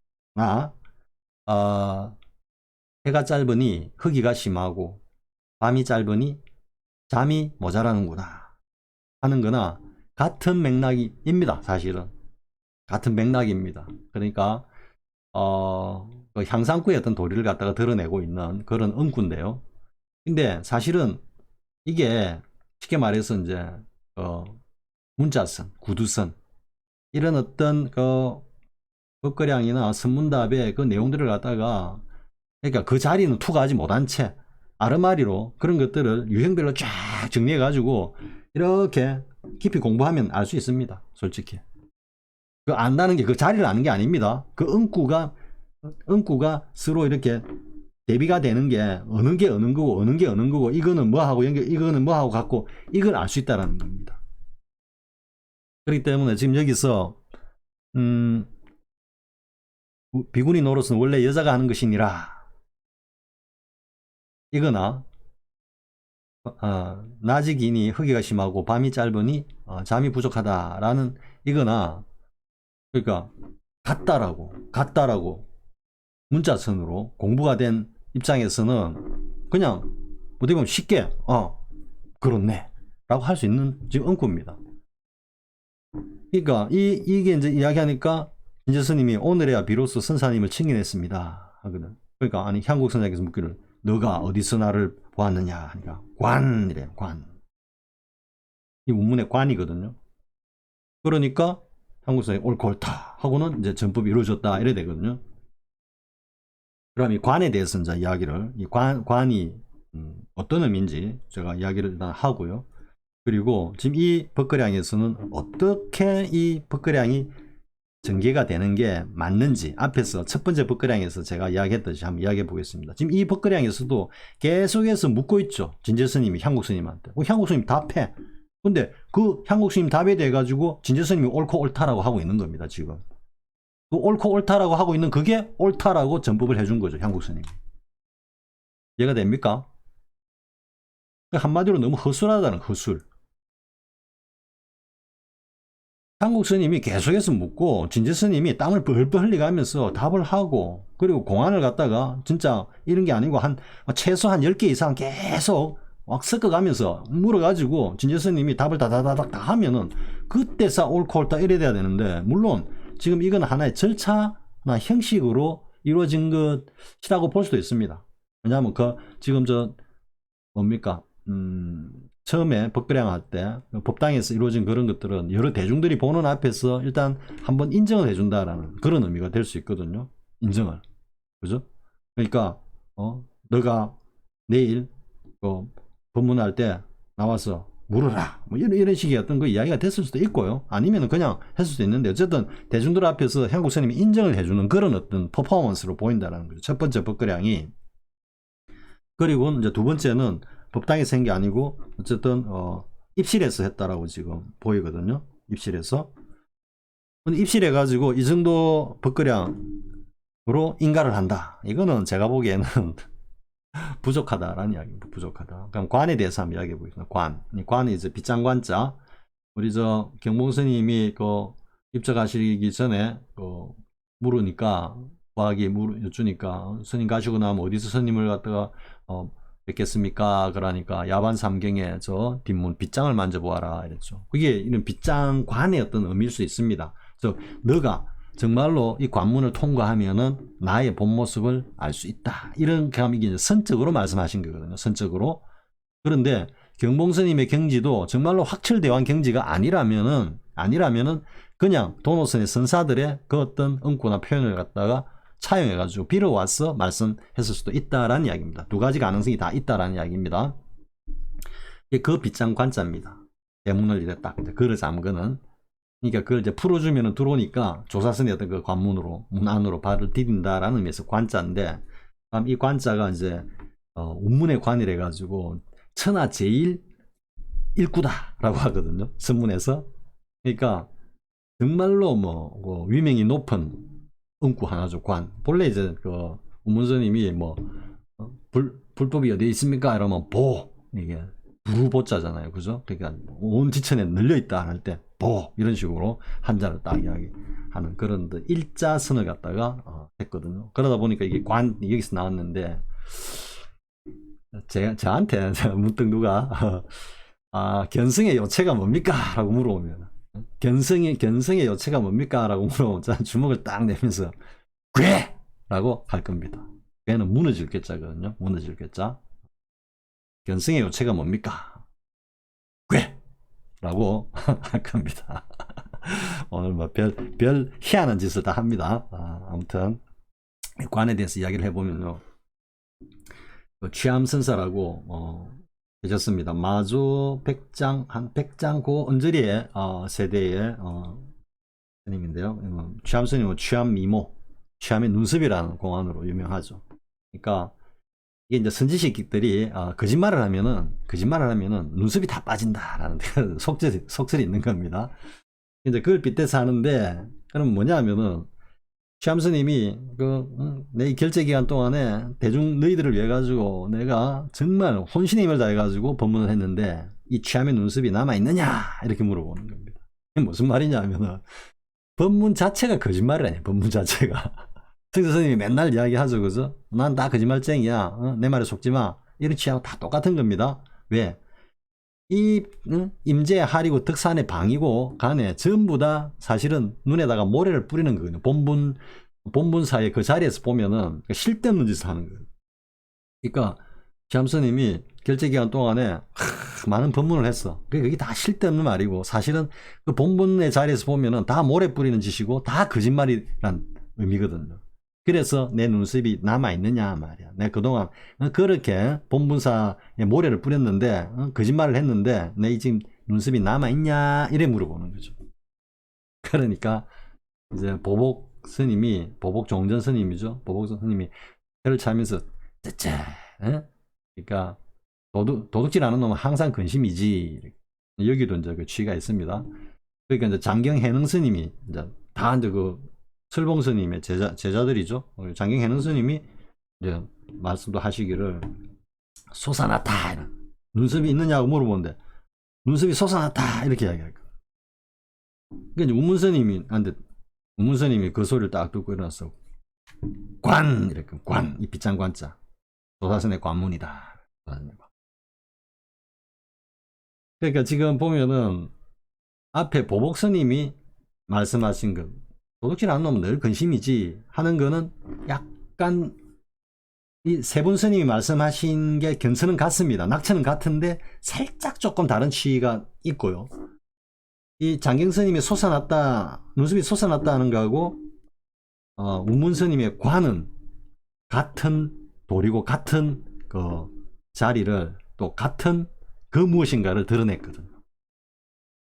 해가 짧으니 허기가 심하고 밤이 짧으니 잠이 모자라는구나 하는 거나 같은 맥락입니다. 사실은 같은 맥락입니다. 그러니까 그 향상구의 어떤 도리를 갖다가 드러내고 있는 그런 응구인데요. 근데 사실은 이게 쉽게 말해서 이제 문자선, 구두선 이런 어떤 그 법거량이나 선문답의 그 내용들을 갖다가 그러니까 그 자리는 투과하지 못한 채 아르마리로 그런 것들을 유형별로 쫙 정리해 가지고 이렇게 깊이 공부하면 알 수 있습니다. 솔직히 그 안다는 게 그 자리를 아는 게 아닙니다. 그 응구가 서로 이렇게 대비가 되는 게 어느 게 어느 거고 어느 게 어느 거고 이거는 뭐하고 연결 이거는 뭐하고 갖고 이걸 알 수 있다는 겁니다. 그렇기 때문에 지금 여기서 비구니 노릇은 원래 여자가 하는 것이니라 이거나 낮이 기니 허기가 심하고 밤이 짧으니 잠이 부족하다라는 이거나 그러니까 같다라고 문자선으로 공부가 된 입장에서는 그냥 어떻게 보면 쉽게 그렇네 라고 할 수 있는 지금 응구입니다. 그러니까 이게 이제 이야기하니까 진재스님이 오늘에야 비로소 선사님을 칭인했습니다 하거든. 그러니까 아니 향국 선사님께서 묻기를 너가 어디서 나를 보았느냐 하니까 관이래. 관. 이 원문의 관이거든요. 그러니까 향국 선사님 옳고 옳다 하고는 이제 전법이 이루어졌다 이래 되거든요. 그럼 이 관에 대해서 이제 이야기를 이 관이 어떤 의미인지 제가 이야기를 일단 하고요. 그리고 지금 이 법거량에서는 어떻게 이 법거량이 전개가 되는 게 맞는지 앞에서 첫 번째 법거량에서 제가 이야기했듯이 한번 이야기해 보겠습니다. 지금 이 법거량에서도 계속해서 묻고 있죠. 진제스님이 향국스님한테. 향국스님 답해. 근데 그 향국스님 답에 대해 가지고 진제스님이 옳고 옳다라고 하고 있는 겁니다. 지금. 그 옳고 옳다라고 하고 있는 그게 옳다라고 전법을 해준 거죠. 향국스님이. 이해가 됩니까? 한마디로 너무 허술하다는 허술. 한국 스님이 계속해서 묻고 진제 스님이 땀을 벌벌 흘리가면서 답을 하고 그리고 공안을 갖다가 진짜 이런 게 아니고 한 최소 한 10개 이상 계속 막 섞어가면서 물어가지고 진제 스님이 답을 다다다닥 다 하면은 그때서 옳고 옳다 이래 돼야 되는데 물론 지금 이건 하나의 절차나 형식으로 이루어진 것이라고 볼 수도 있습니다. 왜냐하면 지금 뭡니까 처음에 법거량 할 때 법당에서 이루어진 그런 것들은 여러 대중들이 보는 앞에서 일단 한번 인정을 해준다라는 그런 의미가 될 수 있거든요. 인정을. 그죠? 그러니까 너가 내일 법문할 때 나와서 물어라 뭐 이런 식의 어떤 그 이야기가 됐을 수도 있고요. 아니면 그냥 했을 수도 있는데 어쨌든 대중들 앞에서 향국 스님이 인정을 해주는 그런 어떤 퍼포먼스로 보인다는 거죠. 첫 번째 법거량이. 그리고 이제 두 번째는 법당에서 한 게 아니고 어쨌든 입실에서 했다라고 지금 보이거든요. 입실에서. 근데 입실해 가지고 이 정도 법거량으로 인가를 한다. 이거는 제가 보기에는 부족하다라는 이야기입니다. 부족하다. 그럼 관에 대해서 한번 이야기해 보겠습니다. 관이 이제 빗장관자. 우리 경봉 스님이 입적하시기 전에 물으니까 과학이 여쭈니까 스님 가시고 나면 어디서 스님을 갖다가 뵙겠습니까? 그러니까 야반 삼경에 뒷문 빗장을 만져보아라 이랬죠. 그게 이런 빗장관의 어떤 의미일 수 있습니다. 그래서 너가 정말로 이 관문을 통과하면은 나의 본 모습을 알 수 있다. 이런 이게 선적으로 말씀하신 거거든요. 선적으로. 그런데 경봉스님의 경지도 정말로 확철대왕 경지가 아니라면은 그냥 도노선의 선사들의 그 어떤 응구나 표현을 갖다가 차용해가지고 빌어와서 말씀했을 수도 있다라는 이야기입니다. 두 가지 가능성이 다 있다라는 이야기입니다. 그 빗장 관자입니다. 대문을 이제 딱 글을 잠그는. 그러니까 그걸 이제 풀어주면 들어오니까 조사선의 어떤 그 관문으로 문 안으로 발을 디딘다라는 의미에서 관자인데 이 관자가 이제 운문의 관이래 가지고 천하 제일 일구다라고 하거든요. 선문에서. 그러니까 정말로 위명이 높은 응구 하나죠. 관. 본래 이제 운문스님이 불법이 어디 있습니까? 이러면 이게 부르보자잖아요. 그죠? 그러니까 온 지천에 널려있다 할 때 이런 식으로 한자를 딱 이야기하는 그런 일자선을 갖다가 했거든요. 그러다 보니까 이게 여기서 나왔는데 저한테 문득 누가 견성의 요체가 뭡니까? 라고 물어보면 견성의 요체가 뭡니까? 라고 물어보면 저는 주먹을 딱 내면서 괴! 라고 할 겁니다. 괴는 무너질 괴자거든요. 무너질 괴자. 견성의 요체가 뭡니까? 괴! 라고 할 겁니다. 오늘 별 희한한 짓을 다 합니다. 아무튼 관에 대해서 이야기를 해보면요. 취암선사라고 계셨습니다. 마조 백장 고 언저리의 세대의 스님인데요. 취암스님은 취암미모, 취암의 눈썹이라는 공안으로 유명하죠. 그러니까 이게 이제 선지식들이 거짓말을 하면은 눈썹이 다 빠진다라는 속설이 있는 겁니다. 이제 그걸 빗대서 하는데 그럼 뭐냐면은 취암스님이 내 결제 기간 동안에 대중 너희들을 위해 가지고 내가 정말 혼신의 힘을 다해 가지고 법문을 했는데 이 취암의 눈썹이 남아 있느냐 이렇게 물어보는 겁니다. 이게 무슨 말이냐면은 법문 자체가 거짓말이 아니에요. 법문 자체가. 성서 스님이 맨날 이야기하죠. 그죠? 난 다 거짓말쟁이야. 내 말에 속지 마. 이런 취하고 다 똑같은 겁니다. 왜? 이 임재 하리고 덕산의 방이고 간에 전부 다 사실은 눈에다가 모래를 뿌리는 거거든요. 본분사의 그 자리에서 보면은 쓸데없는 짓을 하는 거예요. 그러니까 잠스님이 결제기간 동안에 많은 법문을 했어. 그게 다 쓸데없는 말이고 사실은 그 본분의 자리에서 보면은 다 모래 뿌리는 짓이고 다 거짓말이란 의미거든요. 그래서 내 눈썹이 남아있느냐 말이야. 내가 그동안 그렇게 본분사에 모래를 뿌렸는데 거짓말을 했는데 내 지금 눈썹이 남아있냐 이래 물어보는 거죠. 그러니까 이제 보복 스님이, 보복 종전 스님이죠. 보복 스님이 혀를 차면서 쯔쯔, 그러니까 도둑질하는 놈은 항상 근심이지. 여기도 이제 그 취가 있습니다. 그러니까 이제 장경해능 스님이 이제 다 이제 그 설봉 스님의 제자들이죠. 장경해능 스님이 이제 말씀도 하시기를 솟아났다. 눈썹이 있느냐고 물어보는데 눈썹이 솟아났다 이렇게 이야기할 거예요. 그러니까 이제 우문 스님이 한데 우문 스님이 그 소리를 딱 듣고 일어났어. 관 이렇게 관, 이 빗장 관자. 도사선의 관문이다. 그러니까 지금 보면은 앞에 보복 스님이 말씀하신 거 도둑질 하는 놈은 늘 근심이지 하는 거는 약간 이 세 분 스님이 말씀하신 게 견서는 같습니다. 낙처는 같은데 살짝 조금 다른 취가 있고요. 이 장경 스님이 솟아났다, 눈썹이 솟아났다 하는 거하고 우문 스님의 관은 같은 도리고 같은 그 자리를 또 같은 그 무엇인가를 드러냈거든요.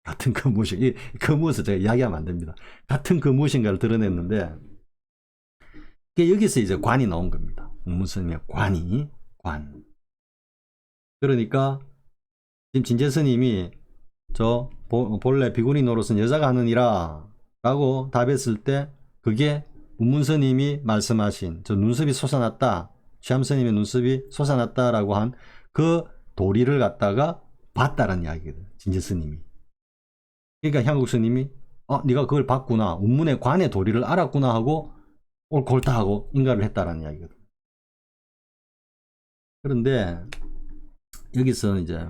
같은 그 무엇인가, 그 무엇을 제가 이야기하면 안 됩니다. 같은 그 무엇인가를 드러냈는데 여기서 이제 관이 나온 겁니다. 우문 스님의 관이 관. 그러니까 지금 진제 스님이 저 본래 비구니 노릇은 여자가 하느니라 라고 답했을 때 그게 우문 스님이 말씀하신 저 눈썹이 솟아났다, 시암 스님의 눈썹이 솟아났다 라고 한 그 도리를 갖다가 봤다라는 이야기거든, 진제 스님이. 그러니까 향국 스님이 네가 그걸 봤구나, 운문의 관의 도리를 알았구나 하고 옳고 옳다 하고 인가를 했다라는 이야기거든. 그런데 여기서 이제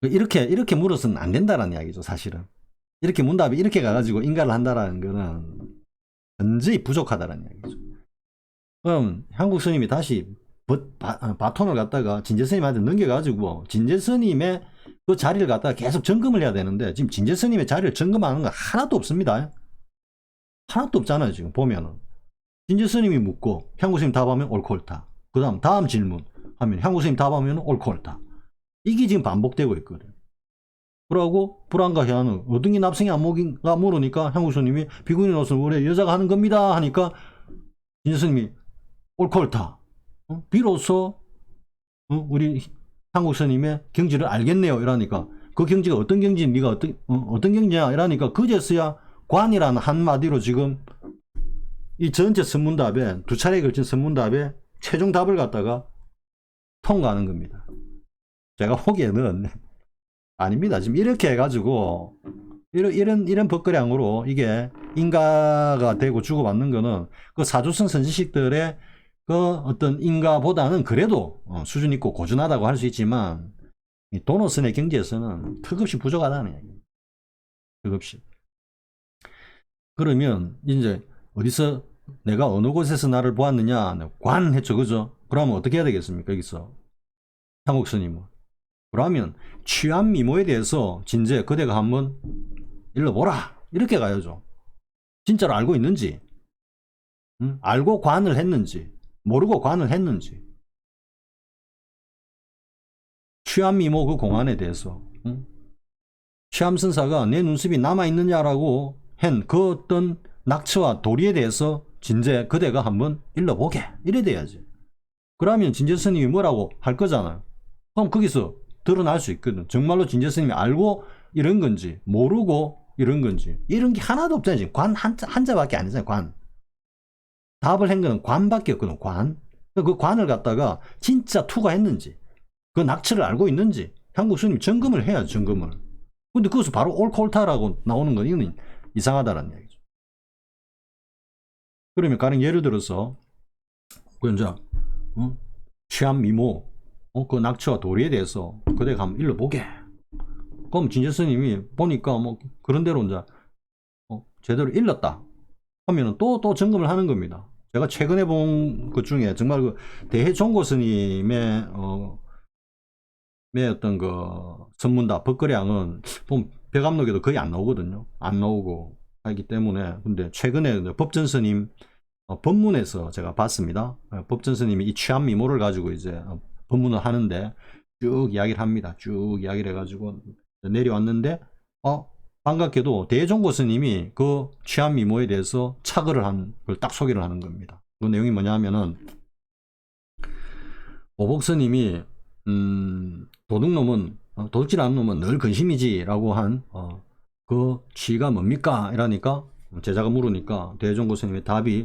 이렇게 물어서는 안 된다라는 이야기죠. 사실은 이렇게 문 답이 이렇게 가가지고 인가를 한다라는 거는 현저히 부족하다라는 이야기죠. 그럼 향국 스님이 다시 바톤을 갖다가 진제 스님한테 넘겨가지고 진제 스님의 그 자리를 갖다가 계속 점검을 해야 되는데 지금 진제 스님의 자리를 점검하는 거 하나도 없습니다. 하나도 없잖아요. 지금 보면은 진제 스님이 묻고 향국 스님 답하면 옳고 옳다. 그 다음 질문 하면 향국 스님 답하면 옳고 옳다. 이게 지금 반복되고 있거든. 그러고 불안가해하는 어둥이 납승이 안목인가 물으니까 향국 스님이 비구니 노릇은 원래 여자가 하는 겁니다 하니까 진제 스님이 옳고 옳다. 비로소 우리 향국 스님의 경지를 알겠네요 이러니까 그 경지가 어떤 경지, 네가 어떤 경지냐 이러니까 그제서야 관이라는 한마디로 지금 이 전체 선문답에 두 차례에 걸친 선문답에 최종 답을 갖다가 통과하는 겁니다. 제가 보기에는 아닙니다. 지금 이렇게 해가지고 이런 법거량으로 이게 인가가 되고 주고받는 거는 그 사주성 선지식들의 그 어떤 인가보다는 그래도 수준 있고 고준하다고 할 수 있지만 이 도노선의 경지에서는 턱없이 부족하다는 얘기입니다. 턱없이. 그러면 이제 어디서 내가 어느 곳에서 나를 보았느냐, 관했죠, 그죠? 그러면 어떻게 해야 되겠습니까? 여기서 향국 스님은 그러면 취한 미모에 대해서 진제 그대가 한번 일러보라 이렇게 가야죠. 진짜로 알고 있는지, 알고 관을 했는지, 모르고 관을 했는지, 취한 미모 그 공안에 대해서 취함선사가 내 눈썹이 남아있느냐라고 한 그 어떤 낙처와 도리에 대해서 진제 그대가 한번 일러보게 이래 돼야지. 그러면 진제 스님이 뭐라고 할 거잖아요. 그럼 거기서 드러날 수 있거든. 정말로 진제 스님이 알고 이런 건지 모르고 이런 건지 이런 게 하나도 없잖아요. 지금 관 한자밖에 안 되잖아요. 관. 답을 한 거는 관밖에 없거든. 관. 그 관을 갖다가 진짜 투과했는지 그 낙처를 알고 있는지 향국 스님이 점검을 해야죠. 점검을. 근데 그것을 바로 옳고 옳다라고 나오는 건 이거는 이상하다라는 얘기죠. 그러면 가령 예를 들어서 그 이제 취한 미모 그 낙처와 도리에 대해서 그대가 한번 일러보게. 그럼 진제 스님이 보니까 뭐 그런 대로 이제 제대로 일렀다 하면은 또 점검을 하는 겁니다. 제가 최근에 본 것 중에 정말 그 대해종고 스님의 어떤 그 선문답 법거량은 보면 벽암록에도 거의 안 나오거든요. 안 나오고 하기 때문에. 근데 최근에 법전 스님 법문에서 제가 봤습니다. 법전 스님이 이 취한 미모를 가지고 이제 법문을 하는데 쭉 이야기를 합니다. 쭉 이야기를 해가지고 내려왔는데 반갑게도 대종고 스님이 그 취한 미모에 대해서 착을 한 걸 딱 소개를 하는 겁니다. 그 내용이 뭐냐 하면은 보복 스님이 도둑질 하는 놈은 늘 근심이지 라고 한 그 취가 뭡니까? 이러니까 제자가 물으니까 대종고 스님의 답이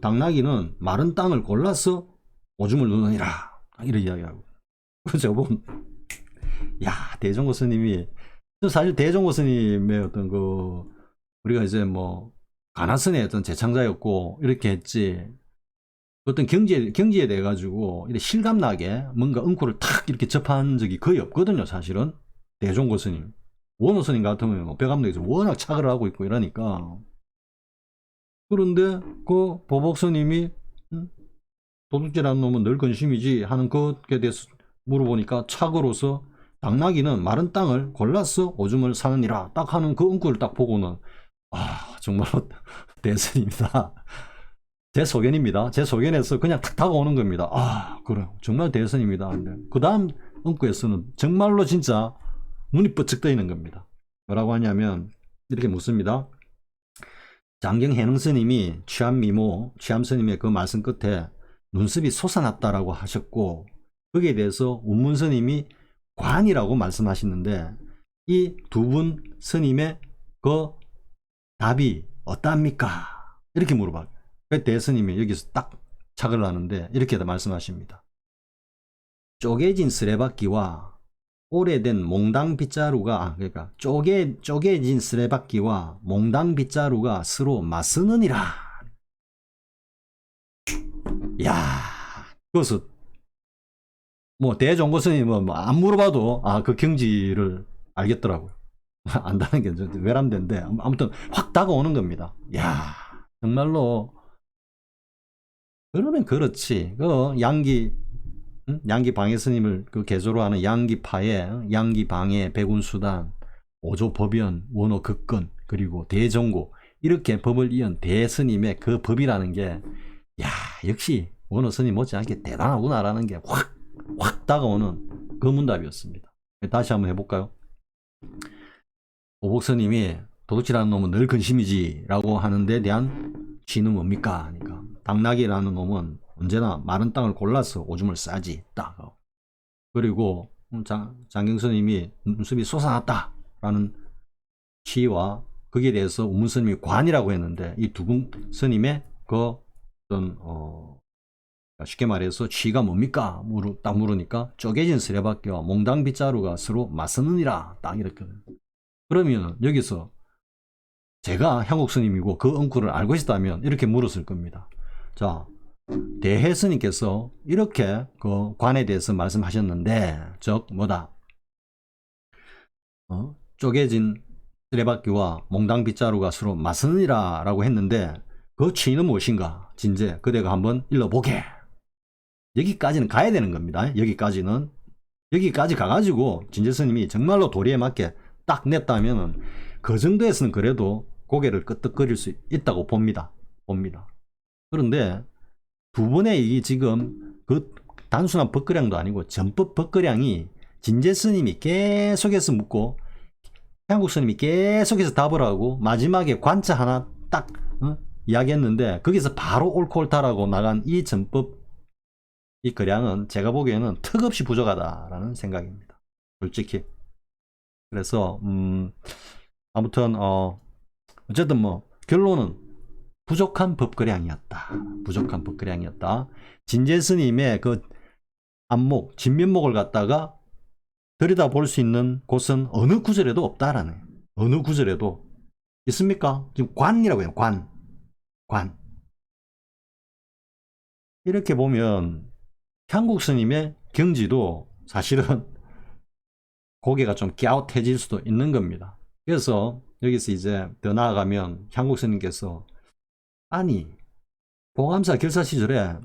당나귀는 마른 땅을 골라서 오줌을 누느니라 이런 이야기하고. 그래서 보면 야, 대종고 스님이 사실 대종고 스님의 어떤 그 우리가 이제 뭐 가나선의 어떤 재창자였고 이렇게 했지 어떤 경지에 대해 가지고 이렇게 실감나게 뭔가 응고를 탁 이렇게 접한 적이 거의 없거든요. 사실은 대종고 스님, 원호 스님 같으면 뭐 배감독에서 워낙 착을 하고 있고 이러니까. 그런데 그 보복 스님이 도둑질하는 놈은 늘 근심이지 하는 것에 대해서 물어보니까 착으로서 당나귀는 마른 땅을 골라서 오줌을 사느니라 딱 하는 그 응구를 딱 보고는 정말로 대선입니다. 제 소견입니다. 제 소견에서 그냥 탁 다가오는 겁니다. 그래 정말 대선입니다. 그 다음 응구에서는 정말로 진짜 눈이 뻗쩍 뜨이는 겁니다. 뭐라고 하냐면 이렇게 묻습니다. 장경해능 스님이 취암 스님의 그 말씀 끝에 눈썹이 솟아났다라고 하셨고 거기에 대해서 운문 스님이 관이라고 말씀하시는데 이 두 분 스님의 그 답이 어떠합니까? 이렇게 물어봐요. 대스님이 여기서 딱 착을 하는데 이렇게 말씀하십니다. 쪼개진 쓰레받기와 오래된 몽당 빗자루가 그러니까 쪼개진 쓰레받기와 몽당 빗자루가 서로 맞서느니라. 야, 그것은 뭐 대종고 스님은 뭐 안 물어봐도 그 경지를 알겠더라고요. 안다는 게 외람된데 아무튼 확 다가오는 겁니다. 야, 정말로 그러면 그렇지. 그 양기 방해 스님을 그 개조로 하는 양기파의 양기 방해 백운수단 오조 법연 원호 극근 그리고 대종고 이렇게 법을 이은 대스님의 그 법이라는 게 야, 역시 원호 스님 못지않게 대단하구나라는 게 확 다가오는 그 문답이었습니다. 다시 한번 해볼까요? 보복 스님이 도둑질하는 놈은 늘 근심이지 라고 하는 데 대한 취는 뭡니까? 하니까 당나귀라는 놈은 언제나 마른 땅을 골라서 오줌을 싸지 딱. 그리고 장경 스님이 눈썹이 솟아났다 라는 취와 거기에 대해서 운문 스님이 관이라고 했는데 이 두 분 스님의 그 어떤 쉽게 말해서 취가 뭡니까? 딱 물으니까 쪼개진 쓰레받기와 몽당 빗자루가 서로 맞서느니라 딱 이렇게. 그러면 여기서 제가 한국 스님이고 그 응구를 알고 있었다면 이렇게 물었을 겁니다. 자, 대해 스님께서 이렇게 그 관에 대해서 말씀하셨는데 즉 뭐다? 쪼개진 쓰레받기와 몽당 빗자루가 서로 맞서느니라 라고 했는데 그 취는 무엇인가? 진제 그대가 한번 일러보게. 여기까지는 가야 되는 겁니다. 여기까지 가가지고 진제 스님이 정말로 도리에 맞게 딱 냈다면 그 정도에서는 그래도 고개를 끄덕거릴 수 있다고 봅니다. 그런데 두 번의 이 지금 그 단순한 벗거량도 아니고 전법 벗거량이 진제 스님이 계속해서 묻고 한국 스님이 계속해서 답을 하고 마지막에 관자 하나 딱 이야기했는데 거기서 바로 옳고 옳다라고 나간 이 전법 이 거량은 제가 보기에는 턱없이 부족하다라는 생각입니다. 솔직히. 그래서 아무튼 어쨌든 뭐 결론은 부족한 법거량이었다. 진제 스님의 그 안목, 진면목을 갖다가 들여다볼 수 있는 곳은 어느 구절에도 없다라는 거예요. 어느 구절에도 있습니까? 지금 관이라고 해요. 관. 이렇게 보면 한국 스님의 경지도 사실은 고개가 좀 갸웃해질 수도 있는 겁니다. 그래서 여기서 이제 더 나아가면 한국 스님께서 아니 봉암사 결사 시절에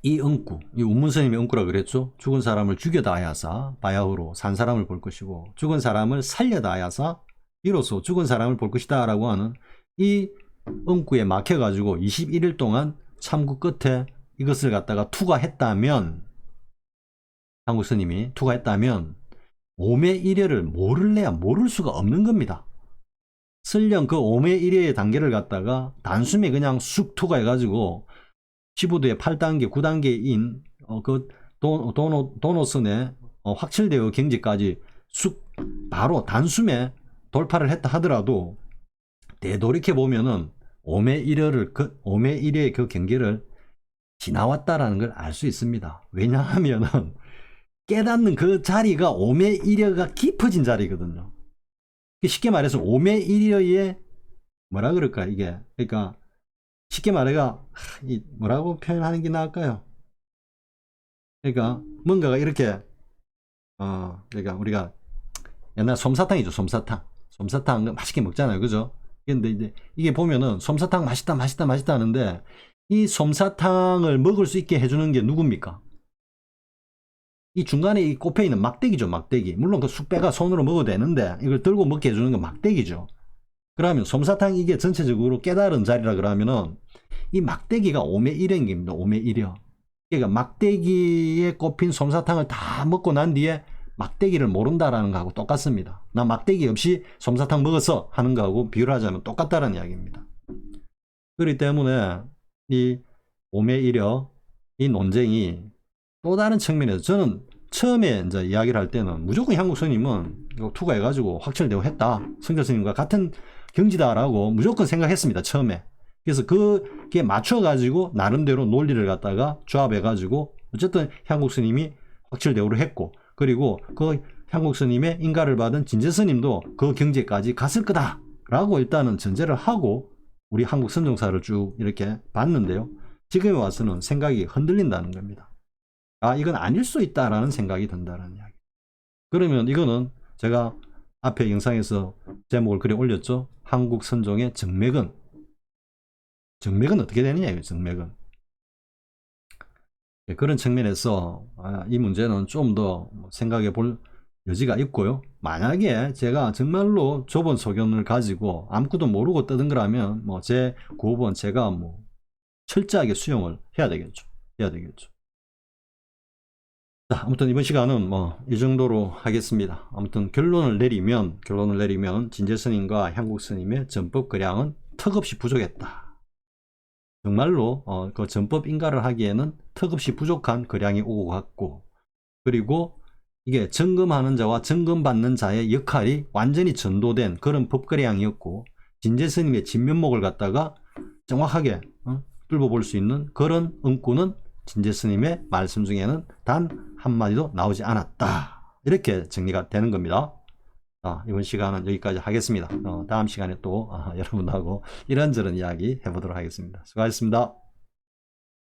이 응구, 이 운문 스님의 응구라 그랬죠. 죽은 사람을 죽여다 하야사 바야흐로 산 사람을 볼 것이고 죽은 사람을 살려다 하야사 비로소 죽은 사람을 볼 것이다 라고 하는 이 응구에 막혀가지고 21일 동안 참구 끝에 이것을 갖다가 투과했다면 한국 스님이 투과했다면 오매 1여를 모를래야 모를 수가 없는 겁니다. 설령 그 오매 1여의 단계를 갖다가 단숨에 그냥 쑥 투과해가지고 15도의 8단계, 9단계인 그 도노선의 확철대어 경지까지 쑥 바로 단숨에 돌파를 했다 하더라도 되돌이켜 보면은 오매 1여의 그 경계를 지나왔다라는 걸 알 수 있습니다. 왜냐하면은 깨닫는 그 자리가 오매 1여가 깊어진 자리거든요. 쉽게 말해서 오매 1여의 뭐라 그럴까 이게, 그러니까 쉽게 말해가 뭐라고 표현하는 게 나을까요? 그러니까 뭔가가 이렇게 그러니까 우리가 옛날 솜사탕이죠. 솜사탕 맛있게 먹잖아요, 그죠? 근데 이제 이게 보면은 솜사탕 맛있다 하는데 이 솜사탕을 먹을 수 있게 해주는 게 누굽니까? 이 중간에 이 꼽혀 있는 막대기죠, 막대기. 물론 그 쑥배가 손으로 먹어도 되는데 이걸 들고 먹게 해주는 건 막대기죠. 그러면 솜사탕 이게 전체적으로 깨달은 자리라 그러면은 이 막대기가 오매 1여인 겁니다. 오매 1여. 그러니까 막대기에 꼽힌 솜사탕을 다 먹고 난 뒤에 막대기를 모른다라는 거하고 똑같습니다. 나 막대기 없이 솜사탕 먹었어 하는 거하고 비교를 하자면 똑같다는 이야기입니다. 그렇기 때문에 이 오매 1여 이 논쟁이 또 다른 측면에서 저는 처음에 이제 이야기를 할 때는 무조건 향국 스님은 이거 투과해가지고 확철대오 했다. 성결 스님과 같은 경지다라고 무조건 생각했습니다. 처음에. 그래서 그게 맞춰가지고 나름대로 논리를 갖다가 조합해가지고 어쨌든 향국 스님이 확철대오를 했고, 그리고 그 향국 스님의 인가를 받은 진제 스님도 그 경지까지 갔을 거다라고 일단은 전제를 하고 우리 한국 선종사를 쭉 이렇게 봤는데요. 지금에 와서는 생각이 흔들린다는 겁니다. 아, 이건 아닐 수 있다라는 생각이 든다는 이야기. 그러면 이거는 제가 앞에 영상에서 제목을 그래 올렸죠. 한국 선종의 정맥은 어떻게 되느냐, 이거 정맥은. 그런 측면에서 이 문제는 좀 더 생각해 볼 여지가 있고요. 만약에 제가 정말로 좁은 소견을 가지고 아무것도 모르고 떠든 거라면 뭐 제 9번 제가 뭐 철저하게 수용을 해야 되겠죠. 자, 아무튼 이번 시간은 뭐 이 정도로 하겠습니다. 아무튼 결론을 내리면 진제 스님과 향국 스님의 전법 거량은 턱없이 부족했다. 정말로 그 전법 인가를 하기에는 턱없이 부족한 거량이 오고 갔고, 그리고 이게 점검하는 자와 점검받는 자의 역할이 완전히 전도된 그런 법거량이었고, 진제 스님의 진면목을 갖다가 정확하게 뚫어볼 수 있는 그런 응꾸는 진제 스님의 말씀 중에는 단 한마디도 나오지 않았다. 이렇게 정리가 되는 겁니다. 이번 시간은 여기까지 하겠습니다. 다음 시간에 또 여러분하고 이런저런 이야기 해보도록 하겠습니다. 수고하셨습니다.